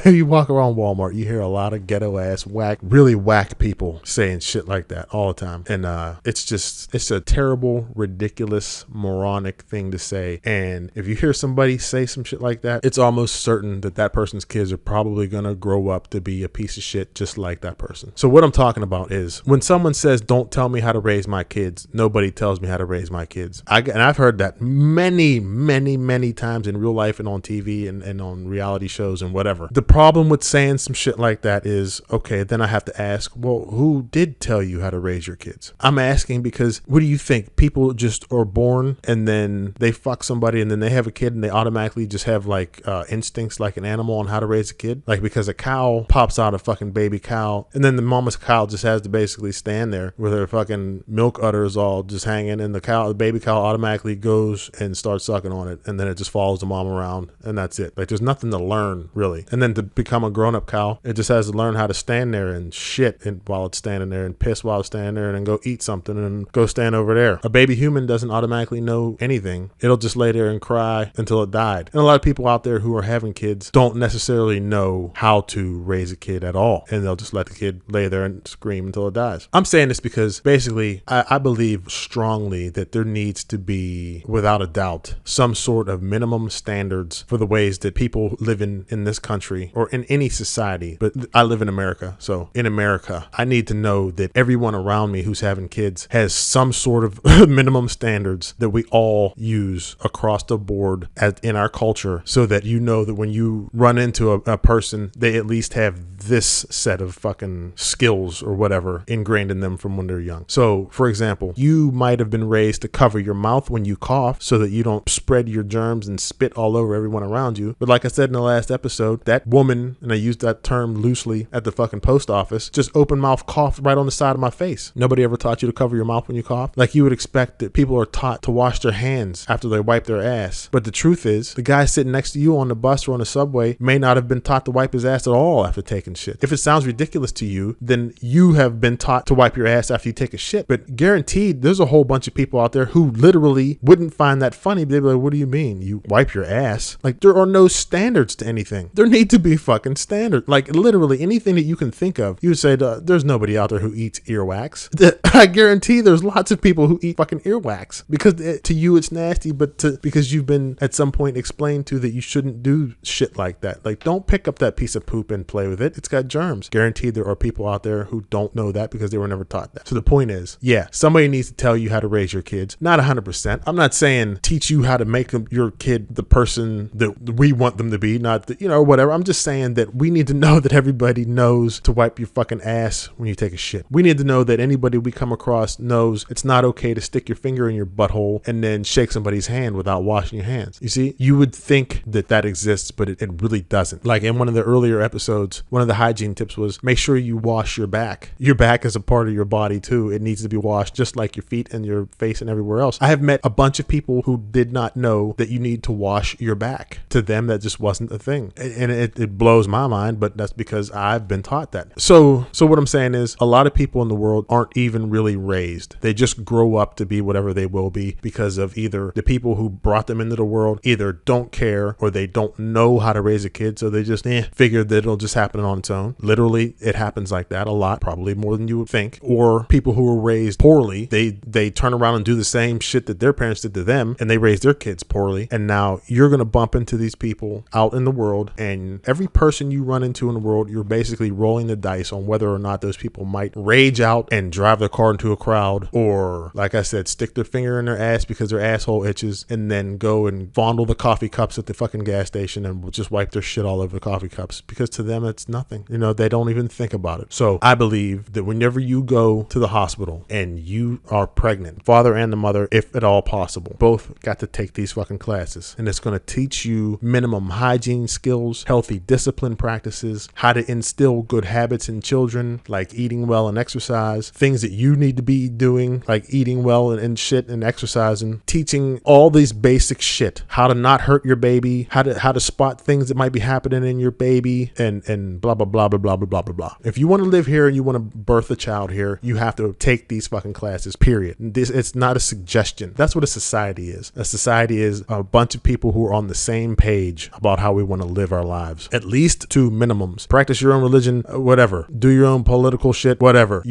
you walk around Walmart, you hear a lot of ghetto ass really whack people saying shit like that all the time. And it's a terrible, ridiculous, moronic thing to say. And if you hear somebody say some shit like that, it's almost certain that person's kids are probably gonna grow up to be a piece of shit just like that person. So what I'm talking about is when someone says, "Don't tell me how to raise my kids," nobody tells me how to raise my kids. And I've heard that many, many, many times in real life and on TV and on reality shows and whatever. The problem with saying some shit like that is, okay, then I have to ask, well, who did tell you how to raise your kids? I'm asking because what do you think? People just are born and then they fuck somebody and then they have a kid and they automatically just have like instincts like an animal on how to raise a kid? Like because a cow pops out a fucking baby cow and then the mama's cow just has to basically stand there with her fucking milk udders all just hanging, and the baby cow automatically goes and starts sucking on it, and then it just follows the mom around and that's it. Like there's nothing to learn really. And then to become a grown-up cow, it just has to learn how to stand there and shit while it's standing there and piss while it's standing there and then go eat something and go stand over there. A baby human doesn't automatically know anything. It'll just lay there and cry until it died. And a lot of people out there who are having kids don't necessarily know how to raise a kid at all, and they'll just let the kid lay there and scream until it dies. I'm saying this because basically I believe strongly that there needs to be, without a doubt, some sort of minimum standards for the ways that people live in this country or in any society. But I live in America, So in America, I need to know that everyone around me who's having kids has some sort of minimum standards that we all use across the board in our culture, so that you know that when you run into a person, they at least have this set of fucking skills or whatever ingrained in them from when they're young. So, for example, you might have been raised to cover your mouth when you cough so that you don't spread your germs and spit all over everyone around you. But like I said in the last episode, that woman, and I used that term loosely, at the fucking post office, just open mouth coughed right on the side of my face. Nobody ever taught you to cover your mouth when you cough? Like, you would expect that people are taught to wash their hands after they wipe their ass. But the truth is, the guy sitting next to you on the bus or on the subway may not have been taught to wipe his ass at all after taking shit. If it sounds ridiculous to you, then you have been taught to wipe your ass after you take a shit. But guaranteed, there's a whole bunch of people out there who literally wouldn't find that funny. They'd be like, what do you mean? You wipe your ass? Like, there are no standards to anything. There need to be fucking standards. Like, literally anything that you can think of. You would say, there's nobody out there who eats earwax. I guarantee there's lots of people who eat fucking earwax because to you it's nasty, but because you've been at some point explained to that you shouldn't do shit like that. Like, don't pick up that piece of poop and play with it. It's got germs. Guaranteed there are people out there who don't know that because they were never taught that. So the point is, yeah, somebody needs to tell you how to raise your kids. Not 100%. I'm not saying teach you how to make your kid the person that we want them to be, not whatever. I'm just saying that we need to know that everybody knows to wipe your fucking ass when you take a shit. We need to know that anybody we come across knows it's not okay to stick your finger in your butthole and then shake somebody's hand without washing your hands. You see, you would think that exists, but it really doesn't. Like in one of the earlier episodes, one of the hygiene tips was make sure you wash your back. Your back is a part of your body too. It needs to be washed just like your feet and your face and everywhere else. I have met a bunch of people who did not know that you need to wash your back. To them, that just wasn't a thing. And it blows my mind, but that's because I've been taught that. So what I'm saying is a lot of people in the world aren't even really raised. They just grow up to be whatever they will be because of either the people who brought them into the world either don't care or they don't know how to raise a kid, so they just figure that it'll just happen on its own. Literally, it happens like that a lot, probably more than you would think. Or people who were raised poorly, they turn around and do the same shit that their parents did to them, and they raise their kids poorly. And now you're going to bump into these people out in the world, and every person you run into in the world, you're basically rolling the dice on whether or not those people might rage out and drive their car into a crowd, or, like I said, stick their finger in their ass because their asshole itches, and then go and fondle the coffee cups at the fucking gas station and just wipe their shit all over the coffee cups, because to them it's nothing. They don't even think about it. So I believe that whenever you go to the hospital and you are pregnant, father and the mother, if at all possible, both got to take these fucking classes, and it's going to teach you minimum hygiene skills, healthy discipline practices, how to instill good habits in children, like eating well and exercise, things that you need to be doing, like eating well and shit and exercising, teaching all these basic shit, how to not hurt your baby, how to spot things that might be happening in your baby, and blah, blah, blah, blah, blah, blah, blah, blah, blah. If you want to live here and you want to birth a child here, you have to take these fucking classes, period. It's not a suggestion. That's what a society is. A society is a bunch of people who are on the same page about how we want to live our lives. At least two minimums. Practice your own religion, whatever. Do your own political shit, whatever.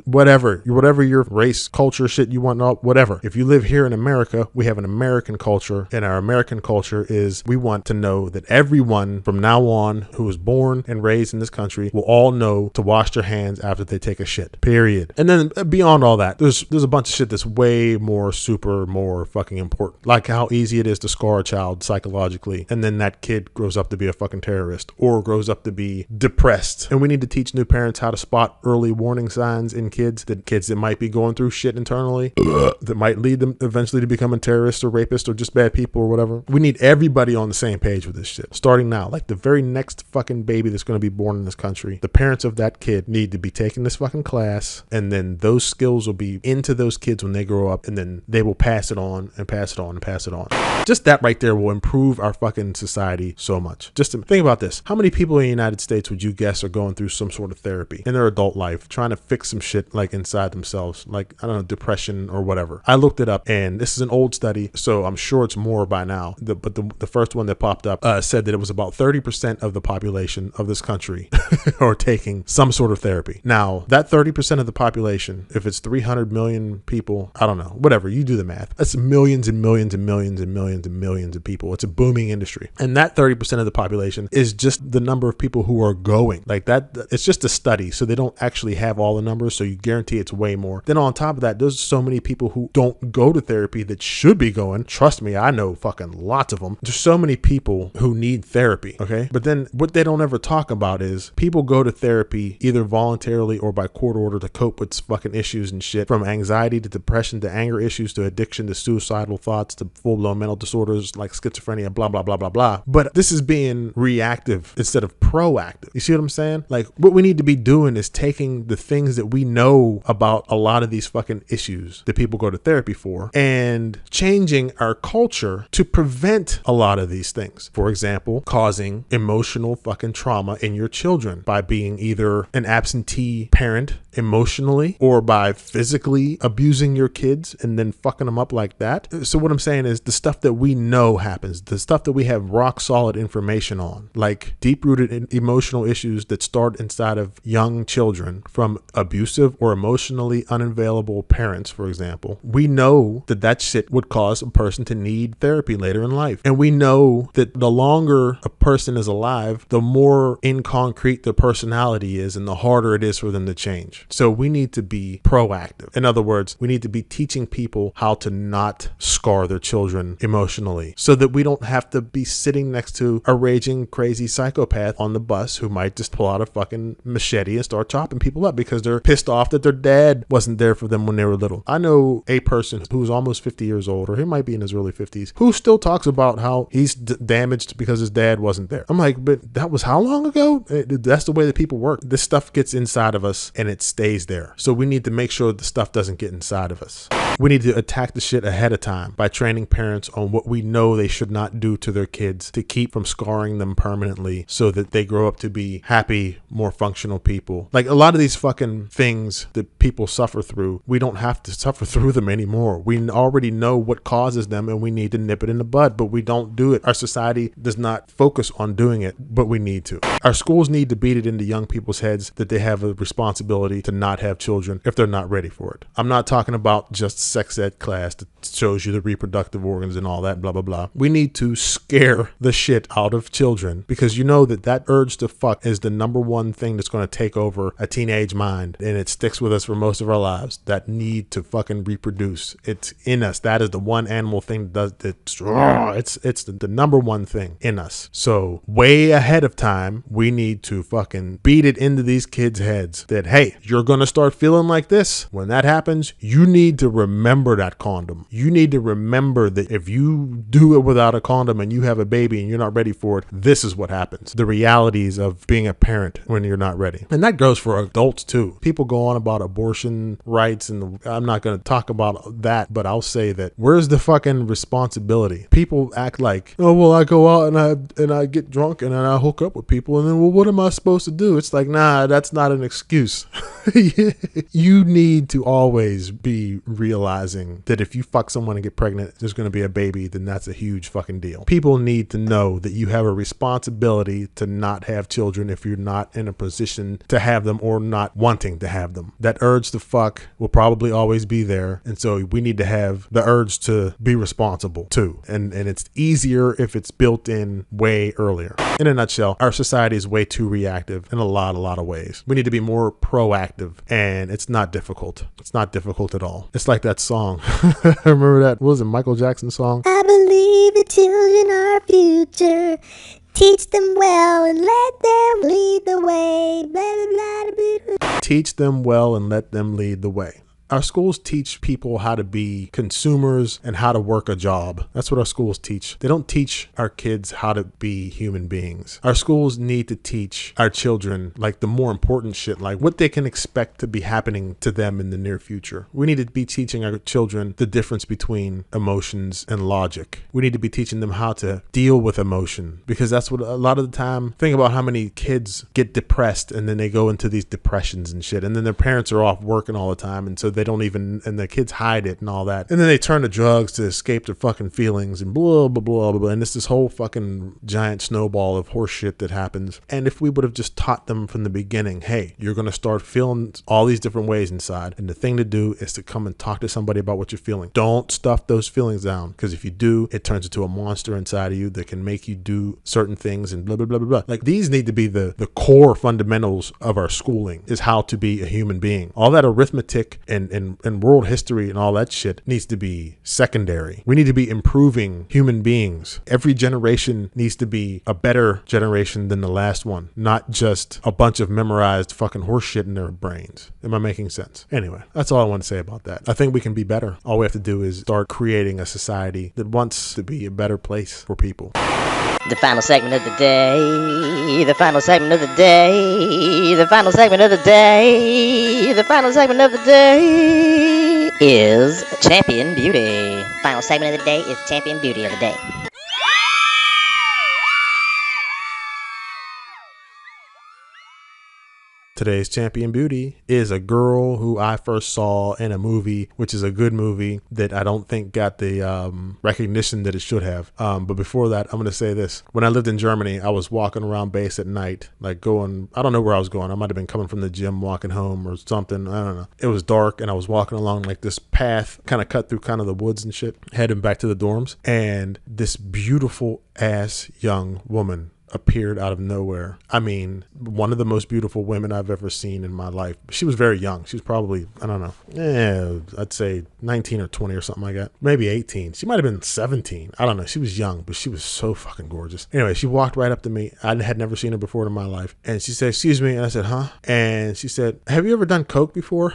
Whatever your race, culture shit you want, whatever. If you live here in America, we have an American culture, and our American culture is we want to know that everyone from now on who was born and raised in this country will all know to wash their hands after they take a shit, period. And then beyond all that, there's a bunch of shit that's way more fucking important, like how easy it is to scar a child psychologically, and then that kid grows up to be a fucking terrorist or grows up to be depressed. And we need to teach new parents how to spot early warning signs in kids that might be going through shit internally that might lead them eventually to becoming terrorists or rapists or just bad people or whatever. We need everybody on the same page with this shit starting now. Like the very next fucking baby that's going to be born in this country, the parents of that kid need to be taking this fucking class, and then those skills will be into those kids when they grow up, and then they will pass it on and pass it on and pass it on. Just that right there will improve our fucking society so much. Just to think about this. How many people in the United States would you guess are going through some sort of therapy in their adult life, trying to fix some shit like inside themselves, like, I don't know, depression or whatever? I looked it up, and this is an old study, so I'm sure it's more by now. But the first one that popped up said that it was about 30% of the population of this country country are taking some sort of therapy. Now, that 30% of the population, if it's 300 million people, I don't know, whatever, you do the math. That's millions and millions and millions and millions and millions of people. It's a booming industry. And that 30% of the population is just the number of people who are going. Like that, it's just a study. So they don't actually have all the numbers. So you guarantee it's way more. Then on top of that, there's so many people who don't go to therapy that should be going. Trust me, I know fucking lots of them. There's so many people who need therapy. Okay. But then what they don't ever talk about is people go to therapy either voluntarily or by court order to cope with fucking issues and shit, from anxiety to depression to anger issues to addiction to suicidal thoughts to full-blown mental disorders like schizophrenia, blah, blah, blah, blah, blah. But this is being reactive instead of proactive. You see what I'm saying? Like, what we need to be doing is taking the things that we know about a lot of these fucking issues that people go to therapy for and changing our culture to prevent a lot of these things. For example, causing emotional fucking trauma in your children by being either an absentee parent emotionally or by physically abusing your kids and then fucking them up like that. So what I'm saying is the stuff that we know happens, the stuff that we have rock solid information on, like deep-rooted emotional issues that start inside of young children from abusive or emotionally unavailable parents, for example. We know that that shit would cause a person to need therapy later in life. And we know that the longer a person is alive, the more in concrete their personality is and the harder it is for them to change. So we need to be proactive. In other words, we need to be teaching people how to not scar their children emotionally so that we don't have to be sitting next to a raging crazy psychopath on the bus who might just pull out a fucking machete and start chopping people up because they're pissed off that their dad wasn't there for them when they were little. I know a person who's almost 50 years old, or he might be in his early 50s, who still talks about how he's damaged because his dad wasn't there. I'm like, but that was how long ago? That's the way that people work. This stuff gets inside of us and it stays there. So we need to make sure the stuff doesn't get inside of us. We need to attack the shit ahead of time by training parents on what we know they should not do to their kids to keep from scarring them permanently so that they grow up to be happy, more functional people. Like a lot of these fucking things that people suffer through, we don't have to suffer through them anymore. We already know what causes them and we need to nip it in the bud, but we don't do it. Our society does not focus on doing it, but we need to. Our schools need to beat it into young people's heads that they have a responsibility to not have children if they're not ready for it. I'm not talking about just sex ed class that shows you the reproductive organs and all that, blah, blah, blah. We need to scare the shit out of children because you know that urge to fuck is the number one thing that's going to take over a teenage mind, and it sticks with us for most of our lives. That need to fucking reproduce. It's in us. That is the one animal thing that does it's the number one thing in us. So way ahead of time, we need to fucking beat it into these kids' heads that, hey, you're going to start feeling like this. When that happens, you need to remember that condom. You need to remember that if you do it without a condom and you have a baby and you're not ready for it, this is what happens. The realities of being a parent when you're not ready. And that goes for adults too. People go on about abortion rights, and I'm not going to talk about that, but I'll say that where's the fucking responsibility? People act like, oh, well, I go out and I get drunk and then I hook up with people and then, well, what am I supposed to do? It's like, nah, that's not an excuse. You need to always be realizing that if you fuck someone and get pregnant, there's going to be a baby, then that's a huge fucking deal. People need to know that you have a responsibility to not have children if you're not in a position to have them or not wanting to have them. That urge to fuck will probably always be there. And so we need to have the urge to be responsible too. And it's easier if it's built in way earlier. In a nutshell, our society is way too reactive in a lot of ways. We need to be more proactive, and it's not difficult. It's not difficult at all. It's like that song. Remember that? What was it, Michael Jackson song? I believe the children are our future. Teach them well and let them lead the way. Blah, blah, blah, blah. Teach them well and let them lead the way. Our schools teach people how to be consumers and how to work a job. That's what our schools teach. They don't teach our kids how to be human beings. Our schools need to teach our children like the more important shit, like what they can expect to be happening to them in the near future. We need to be teaching our children the difference between emotions and logic. We need to be teaching them how to deal with emotion, because that's what a lot of the time, think about how many kids get depressed and then they go into these depressions and shit, and then their parents are off working all the time, and so they don't even, and the kids hide it and all that. And then they turn to drugs to escape their fucking feelings and blah, blah, blah, blah, blah. And it's this whole fucking giant snowball of horse shit that happens. And if we would have just taught them from the beginning, hey, you're going to start feeling all these different ways inside. And the thing to do is to come and talk to somebody about what you're feeling. Don't stuff those feelings down, because if you do, it turns into a monster inside of you that can make you do certain things and blah, blah, blah, blah, blah. Like, these need to be the core fundamentals of our schooling, is how to be a human being. All that arithmetic and world history and all that shit needs to be secondary. We need to be improving human beings. Every generation needs to be a better generation than the last one, not just a bunch of memorized fucking horse shit in their brains. Am I making sense? Anyway, that's all I want to say about that. I think we can be better. All we have to do is start creating a society that wants to be a better place for people. The final segment of the day. The final segment of the day. The final segment of the day. The final segment of the day is Champion Beauty. Final segment of the day is Champion Beauty of the day. Today's Champion Beauty is a girl who I first saw in a movie, which is a good movie that I don't think got the recognition that it should have. But before that, I'm going to say this. When I lived in Germany, I was walking around base at night, like going, I don't know where I was going. I might have been coming from the gym, walking home or something. I don't know. It was dark and I was walking along like this path, kind of cut through kind of the woods and shit, heading back to the dorms. And this beautiful ass young woman appeared out of nowhere. I mean, one of the most beautiful women I've ever seen in my life. She was very young. She was probably, I don't know, I'd say 19 or 20 or something like that. Maybe 18. She might have been 17. I don't know. She was young, but she was so fucking gorgeous. Anyway, she walked right up to me. I had never seen her before in my life. And she said, "Excuse me." And I said, "Huh?" And she said, "Have you ever done coke before?"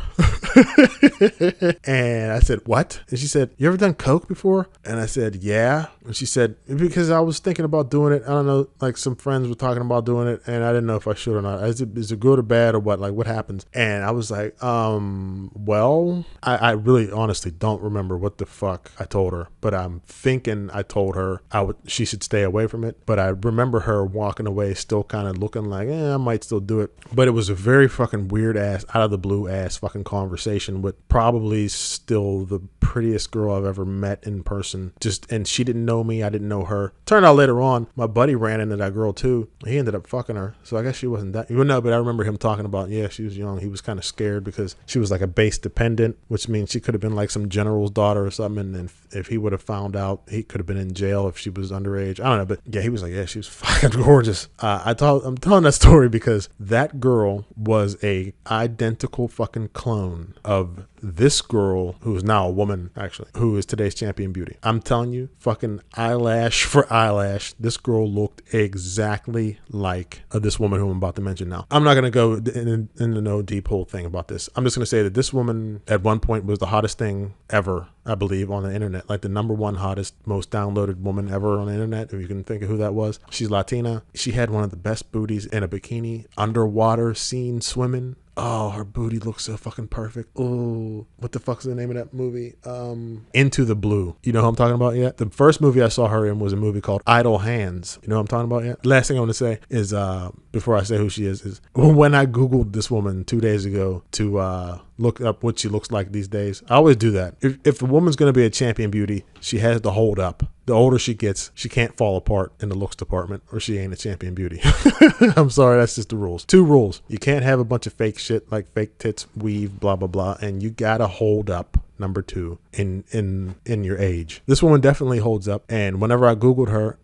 And I said, "What?" And she said, "You ever done coke before?" And I said, "Yeah." And she said, "Because I was thinking about doing it. I don't know, like some friends were talking about doing it and I didn't know if I should or not. Is it good or bad or what? Like, what happens?" And I was like, well, I really honestly don't remember what the fuck I told her, but I'm thinking I told her she should stay away from it. But I remember her walking away still kind of looking like, I might still do it. But it was a very fucking weird ass, out of the blue ass fucking conversation with probably still the prettiest girl I've ever met in person. And she didn't know me. I didn't know her. Turned out later on, my buddy ran into that girl too. He ended up fucking her. So I guess she wasn't that. Well, no, but I remember him talking about, yeah, she was young. He was kind of scared because she was like a base dependent, which means she could have been like some general's daughter or something. And then if he would have found out, he could have been in jail if she was underage. I don't know. But yeah, he was like, yeah, she was fucking gorgeous. I'm telling that story because that girl was a identical fucking clone of this girl, who is now a woman, actually, who is today's Champion Beauty. I'm telling you, fucking eyelash for eyelash, this girl looked exactly like this woman who I'm about to mention now. I'm not going to go into no deep whole thing about this. I'm just going to say that this woman at one point was the hottest thing ever, I believe, on the internet. Like the number one hottest, most downloaded woman ever on the internet, if you can think of who that was. She's Latina. She had one of the best booties in a bikini, underwater scene swimming. Oh, her booty looks so fucking perfect. Oh, what the fuck's the name of that movie? Into the Blue. You know who I'm talking about yet? The first movie I saw her in was a movie called Idle Hands. You know what I'm talking about yet? Last thing I want to say is, before I say who she is when I Googled this woman 2 days ago to look up what she looks like these days. I always do that. If a woman's going to be a Champion Beauty, she has to hold up. The older she gets, she can't fall apart in the looks department or she ain't a Champion Beauty. I'm sorry, that's just the rules. 2 rules. You can't have a bunch of fake shit like fake tits, weave, blah, blah, blah. And you got to hold up. Number 2 in your age. This woman definitely holds up. And whenever I Googled her,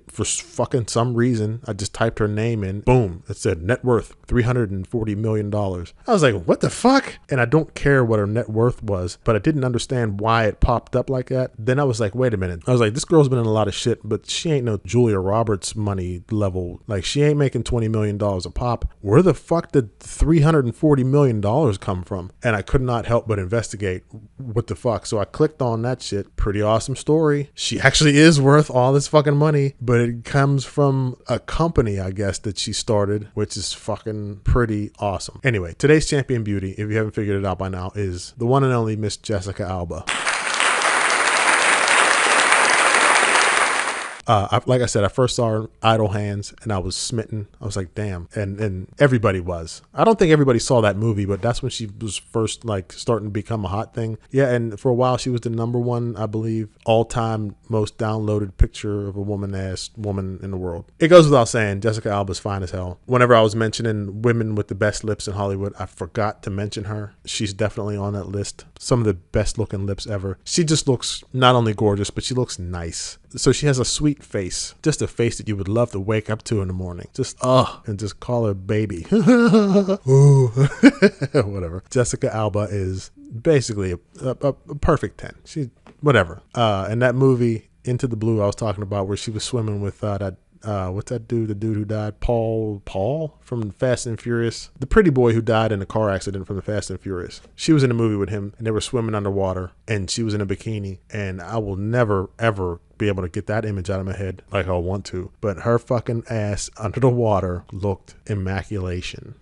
for fucking some reason, I just typed her name in. Boom. It said net worth $340 million. I was like, what the fuck? And I don't care what her net worth was, but I didn't understand why it popped up like that. Then I was like, wait a minute. I was like, this girl's been in a lot of shit, but she ain't no Julia Roberts money level. Like, she ain't making $20 million a pop. Where the fuck did $340 million come from? And I could not help but investigate what the fuck. So I clicked on that shit. Pretty awesome story. She actually is worth all this fucking money, but it comes from a company, I guess, that she started, which is fucking pretty awesome. Anyway, today's Champion Beauty, if you haven't figured it out by now, is the one and only Miss Jessica Alba. Like I said, I first saw her Idle Hands and I was smitten. I was like, damn. And everybody was. I don't think everybody saw that movie, but that's when she was first like starting to become a hot thing. Yeah, and for a while she was the number one, I believe, all-time most downloaded picture of a woman-ass woman in the world. It goes without saying, Jessica Alba's fine as hell. Whenever I was mentioning women with the best lips in Hollywood, I forgot to mention her. She's definitely on that list. Some of the best looking lips ever. She just looks not only gorgeous, but she looks nice. So she has a sweet face, just a face that you would love to wake up to in the morning. Just, and just call her baby. Ooh. Whatever. Jessica Alba is basically a perfect 10. She, whatever. And that movie, Into the Blue, I was talking about, where she was swimming with that what's that dude? The dude who died, Paul from Fast and Furious, the pretty boy who died in a car accident from the Fast and Furious. She was in a movie with him, and they were swimming underwater, and she was in a bikini. And I will never ever be able to get that image out of my head like I want to. But her fucking ass under the water looked immaculation.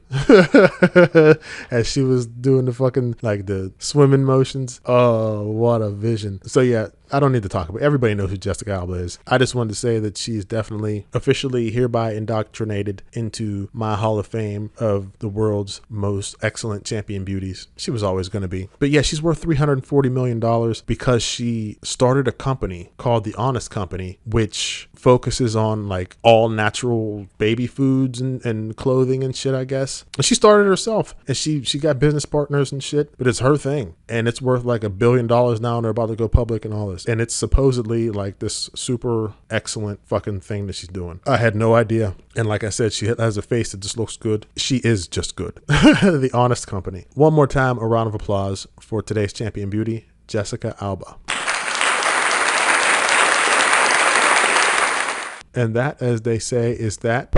As she was doing the fucking like the swimming motions. Oh, what a vision. So yeah, I don't need to talk about it. Everybody knows who Jessica Alba is. I just wanted to say that she's definitely officially hereby indoctrinated into my Hall of Fame of the world's most excellent champion beauties. She was always going to be. But yeah, she's worth $340 million because she started a company called The Honest Company, which focuses on like all natural baby foods and clothing and shit, I guess. And she started it herself, and she got business partners and shit, but it's her thing. And it's worth like $1 billion now, and they're about to go public and all this. And it's supposedly like this super excellent fucking thing that she's doing. I had no idea. And like I said, she has a face that just looks good. She is just good. The Honest Company. One more time, a round of applause for today's champion beauty, Jessica Alba. And that, as they say, is that.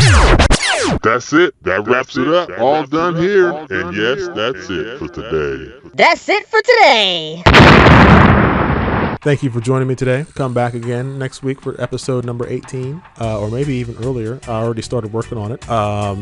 That's it. That wraps it up. All done here. And yes, that's it for today. That's it for today. Thank you for joining me today. Come back again next week for episode number 18, or maybe even earlier. I already started working on it.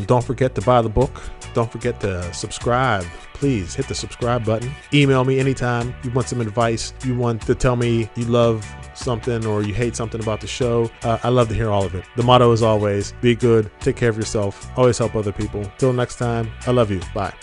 Don't forget to buy the book. Don't forget to subscribe. Please hit the subscribe button. Email me anytime you want some advice. You want to tell me you love something or you hate something about the show. I love to hear all of it. The motto is always be good, take care of yourself, always help other people. Till next time, I love you. Bye.